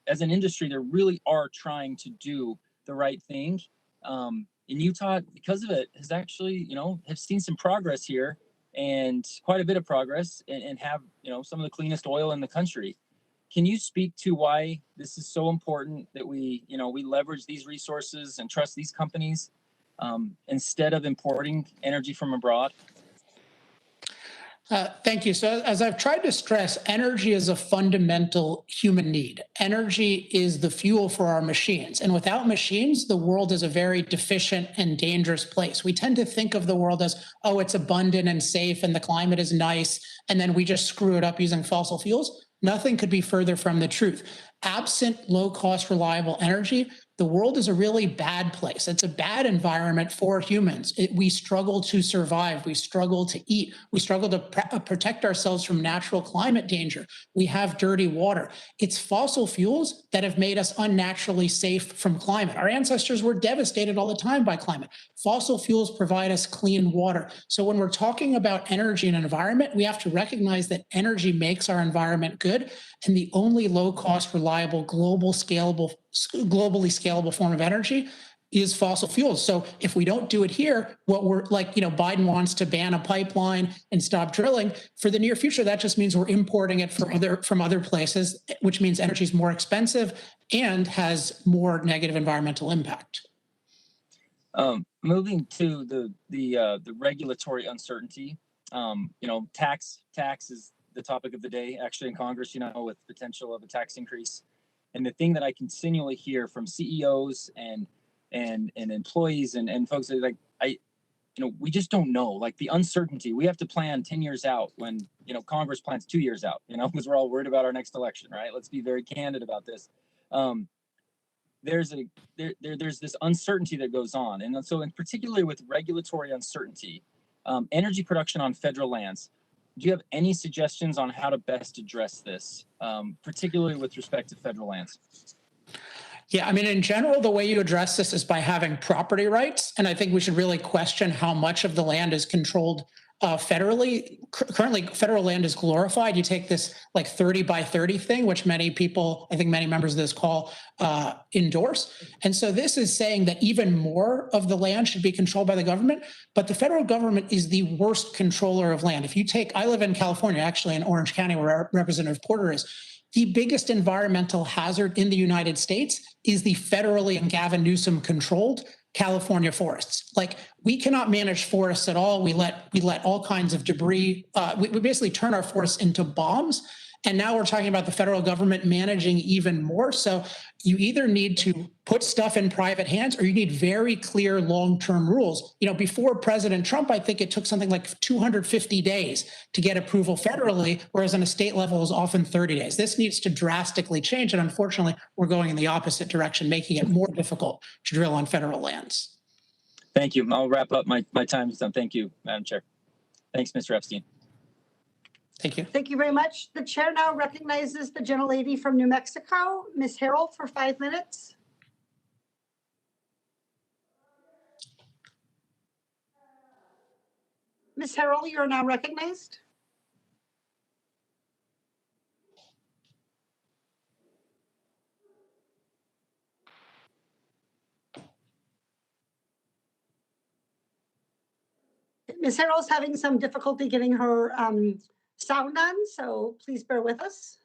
As an industry, they really are trying to do the right thing. In Utah, because of it, has actually, have seen some progress here and quite a bit of progress and have, some of the cleanest oil in the country. Can you speak to why this is so important that we leverage these resources and trust these companies instead of importing energy from abroad? Thank you. So as I've tried to stress, energy is a fundamental human need. Energy is the fuel for our machines. And without machines, the world is a very deficient and dangerous place. We tend to think of the world as, oh, it's abundant and safe and the climate is nice, and then we just screw it up using fossil fuels. Nothing could be further from the truth. Absent low-cost, reliable energy, the world is a really bad place. It's a bad environment for humans. We struggle to survive. We struggle to eat. We struggle to protect ourselves from natural climate danger. We have dirty water. It's fossil fuels that have made us unnaturally safe from climate. Our ancestors were devastated all the time by climate. Fossil fuels provide us clean water. So when we're talking about energy and environment, we have to recognize that energy makes our environment good, and the only low-cost, reliable, globally scalable form of energy is fossil fuels. So if we don't do it here, what we're like, Biden wants to ban a pipeline and stop drilling for the near future. That just means we're importing it from other places, which means energy is more expensive and has more negative environmental impact. Moving to the regulatory uncertainty, tax is the topic of the day actually in Congress, with potential of a tax increase. And the thing that I continually hear from CEOs and employees and folks that we just don't know, like the uncertainty. We have to plan 10 years out when, Congress plans 2 years out, because we're all worried about our next election, right? Let's be very candid about this. There's this uncertainty that goes on. And so in particularly with regulatory uncertainty, energy production on federal lands, do you have any suggestions on how to best address this, particularly with respect to federal lands? Yeah, in general, the way you address this is by having property rights. And I think we should really question how much of the land is controlled federally. Currently, federal land is glorified. You take this like 30 by 30 thing, which many people, I think many members of this call endorse. And so this is saying that even more of the land should be controlled by the government, but the federal government is the worst controller of land. If you take, I live in California, actually in Orange County, where Representative Porter is. The biggest environmental hazard in the United States is the federally and Gavin Newsom controlled California forests. Like, we cannot manage forests at all. We let all kinds of debris. We basically turn our forests into bombs. And now we're talking about the federal government managing even more. So you either need to put stuff in private hands or you need very clear long-term rules. Before President Trump, I think it took something like 250 days to get approval federally, whereas on a state level it was often 30 days. This needs to drastically change. And unfortunately, we're going in the opposite direction, making it more difficult to drill on federal lands. Thank you. I'll wrap up. My time is done. Thank you, Madam Chair. Thanks, Mr. Epstein. Thank you. Thank you very much. The chair now recognizes the gentlelady from New Mexico, Ms. Harrell, for 5 minutes. Ms. Harrell, you are now recognized. Ms. Harrell is having some difficulty getting her sound on, so please bear with us.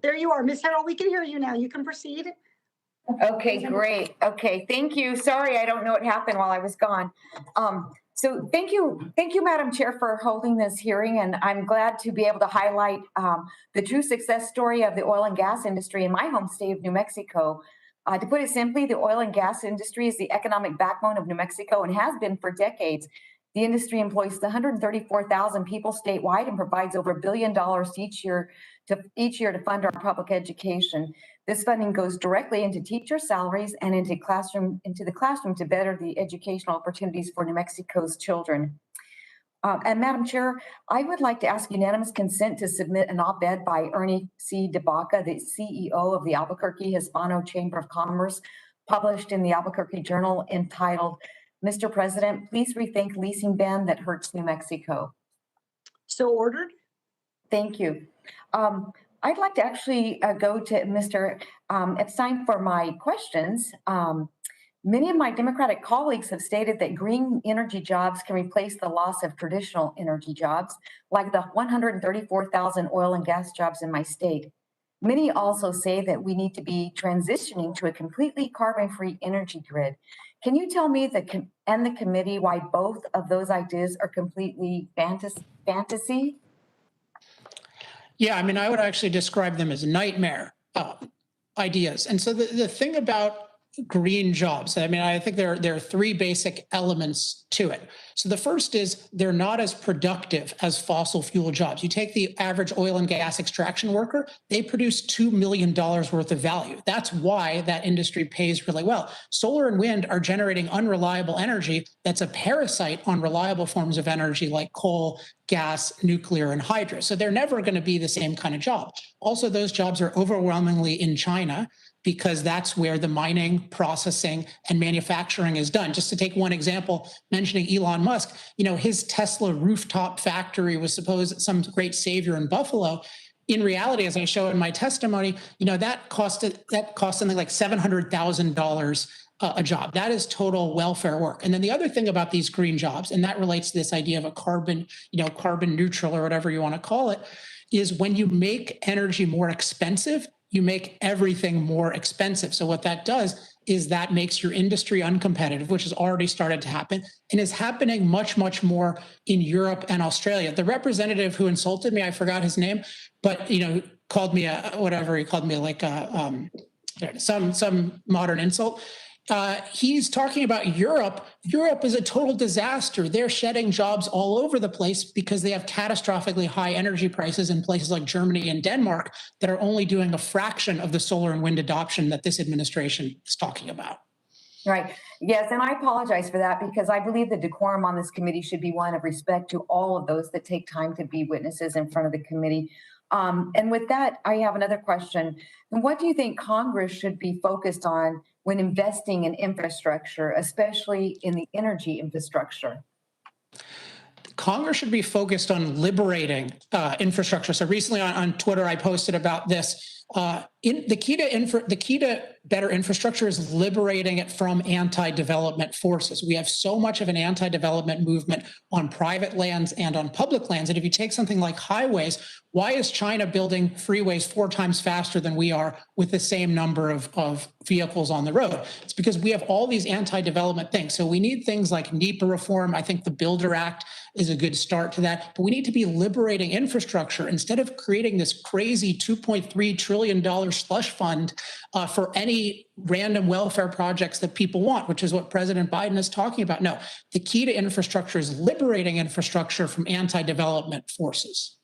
There you are, Ms. Harrell. We can hear you now. You can proceed. Okay, great. Okay, thank you. Sorry, I don't know what happened while I was gone. So thank you, Madam Chair, for holding this hearing, and I'm glad to be able to highlight the true success story of the oil and gas industry in my home state of New Mexico. To put it simply, the oil and gas industry is the economic backbone of New Mexico and has been for decades. The industry employs 134,000 people statewide and provides over $1 billion each year to fund our public education. This funding goes directly into teacher salaries and into the classroom to better the educational opportunities for New Mexico's children. And Madam Chair, I would like to ask unanimous consent to submit an op-ed by Ernie C. DeBaca, the CEO of the Albuquerque Hispano Chamber of Commerce, published in the Albuquerque Journal, entitled, "Mr. President, please rethink leasing ban that hurts New Mexico." So ordered. Thank you. I'd like to actually go to Mr. Epstein for my questions. Many of my Democratic colleagues have stated that green energy jobs can replace the loss of traditional energy jobs, like the 134,000 oil and gas jobs in my state. Many also say that we need to be transitioning to a completely carbon-free energy grid. Can you tell me and the committee why both of those ideas are completely fantasy? Yeah, I would actually describe them as nightmare ideas. And so the thing about green jobs. I mean, I think there are three basic elements to it. So the first is they're not as productive as fossil fuel jobs. You take the average oil and gas extraction worker, they produce $2 million worth of value. That's why that industry pays really well. Solar and wind are generating unreliable energy that's a parasite on reliable forms of energy like coal, gas, nuclear, and hydro. So they're never going to be the same kind of job. Also, those jobs are overwhelmingly in China, because that's where the mining, processing, and manufacturing is done. Just to take one example, mentioning Elon Musk, his Tesla rooftop factory was supposed some great savior in Buffalo. In reality, as I show in my testimony, that cost something like $700,000 a job. That is total welfare work. And then the other thing about these green jobs, and that relates to this idea of a carbon neutral or whatever you want to call it, is when you make energy more expensive, you make everything more expensive. So what that does is that makes your industry uncompetitive, which has already started to happen and is happening much, much more in Europe and Australia. The representative who insulted me, I forgot his name, but called me some modern insult. He's talking about Europe. Europe is a total disaster. They're shedding jobs all over the place because they have catastrophically high energy prices in places like Germany and Denmark that are only doing a fraction of the solar and wind adoption that this administration is talking about. Right. Yes, and I apologize for that because I believe the decorum on this committee should be one of respect to all of those that take time to be witnesses in front of the committee. And with that, I have another question. What do you think Congress should be focused on when investing in infrastructure, especially in the energy infrastructure? Congress should be focused on liberating infrastructure. So recently on Twitter, I posted about this. The key to better infrastructure is liberating it from anti-development forces. We have so much of an anti-development movement on private lands and on public lands. And if you take something like highways, why is China building freeways 4 times faster than we are with the same number of vehicles on the road? It's because we have all these anti-development things. So we need things like NEPA reform. I think the Builder Act is a good start to that. But we need to be liberating infrastructure instead of creating this crazy $2.3 trillion slush fund for any random welfare projects that people want, which is what President Biden is talking about. No, the key to infrastructure is liberating infrastructure from anti-development forces.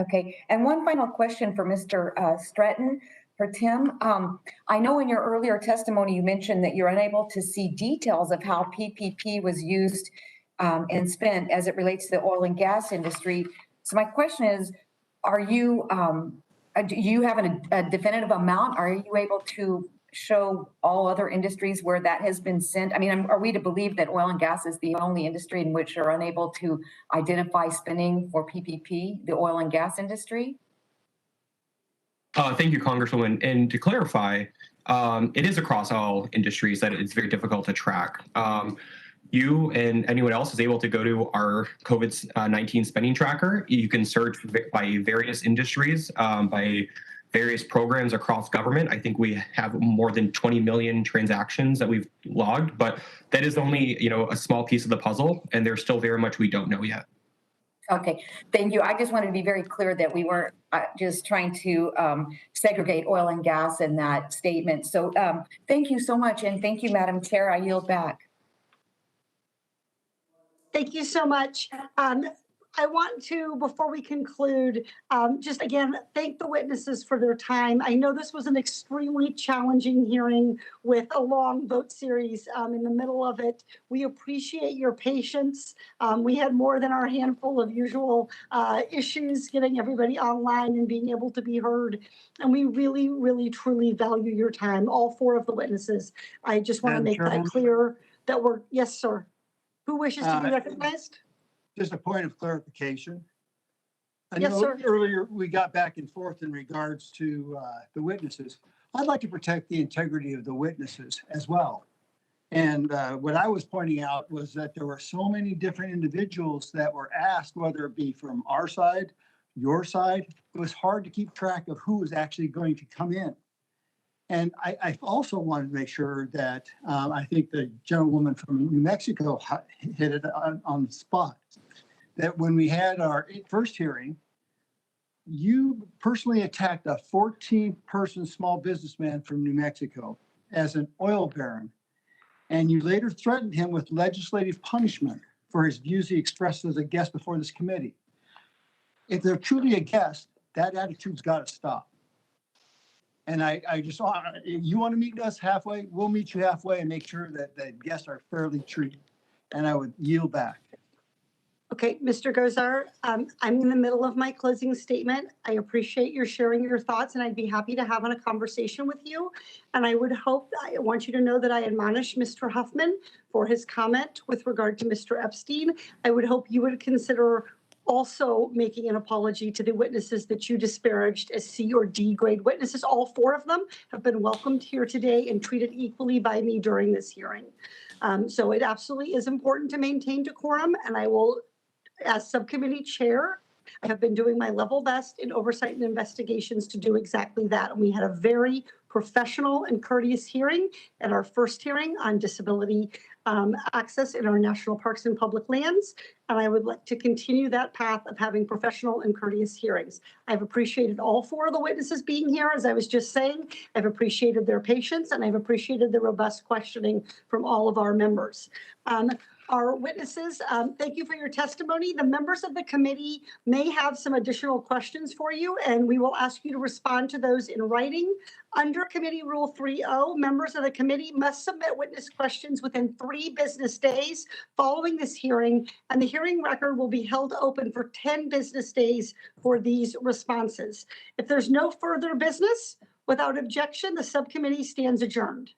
Okay, and one final question for Mr. Stratton, for Tim. I know in your earlier testimony, you mentioned that you're unable to see details of how PPP was used and spent as it relates to the oil and gas industry. So my question is, do you have a definitive amount? Are you able to show all other industries where that has been sent? I mean, are we to believe that oil and gas is the only industry in which you're unable to identify spending for PPP, the oil and gas industry? Thank you, Congresswoman. And to clarify, it is across all industries that it's very difficult to track. You and anyone else is able to go to our COVID-19 spending tracker. You can search by various industries, by various programs across government. I think we have more than 20 million transactions that we've logged, but that is only, a small piece of the puzzle, and there's still very much we don't know yet. Okay, thank you. I just wanted to be very clear that we weren't just trying to segregate oil and gas in that statement. So thank you so much, and thank you, Madam Chair. I yield back. Thank you so much. I want to, before we conclude, just again, thank the witnesses for their time. I know this was an extremely challenging hearing with a long vote series in the middle of it. We appreciate your patience. We had more than our handful of usual issues getting everybody online and being able to be heard. And we really, really, truly value your time, all 4 of the witnesses. I just want to make that clear that yes, sir. Who wishes to be recognized? Just a point of clarification. I Yes, know sir. earlier we got back and forth in regards to the witnesses. I'd like to protect the integrity of the witnesses as well. And what I was pointing out was that there were so many different individuals that were asked, whether it be from our side, your side. It was hard to keep track of who was actually going to come in. And I also wanted to make sure that I think the gentlewoman from New Mexico hit it on the spot, that when we had our first hearing, you personally attacked a 14-person small businessman from New Mexico as an oil baron, and you later threatened him with legislative punishment for his views he expressed as a guest before this committee. If they're truly a guest, that attitude's got to stop. And I just want, you want to meet us halfway, we'll meet you halfway and make sure that the guests are fairly treated. And I would yield back. Okay, Mr. Gosar, I'm in the middle of my closing statement. I appreciate your sharing your thoughts, and I'd be happy to have a conversation with you. And I want you to know that I admonish Mr. Huffman for his comment with regard to Mr. Epstein. I would hope you would consider also making an apology to the witnesses that you disparaged as C or D grade witnesses. All 4 of them have been welcomed here today and treated equally by me during this hearing. So it absolutely is important to maintain decorum, and I will, as subcommittee chair, I have been doing my level best in oversight and investigations to do exactly that. And we had a very professional and courteous hearing at our first hearing on disability access in our national parks and public lands. And I would like to continue that path of having professional and courteous hearings. I've appreciated all 4 of the witnesses being here, as I was just saying. I've appreciated their patience, and I've appreciated the robust questioning from all of our members. Our witnesses, thank you for your testimony. The members of the committee may have some additional questions for you, and we will ask you to respond to those in writing. Under Committee Rule 3.0, members of the committee must submit witness questions within 3 business days following this hearing, and the hearing record will be held open for 10 business days for these responses. If there's no further business, without objection, the subcommittee stands adjourned.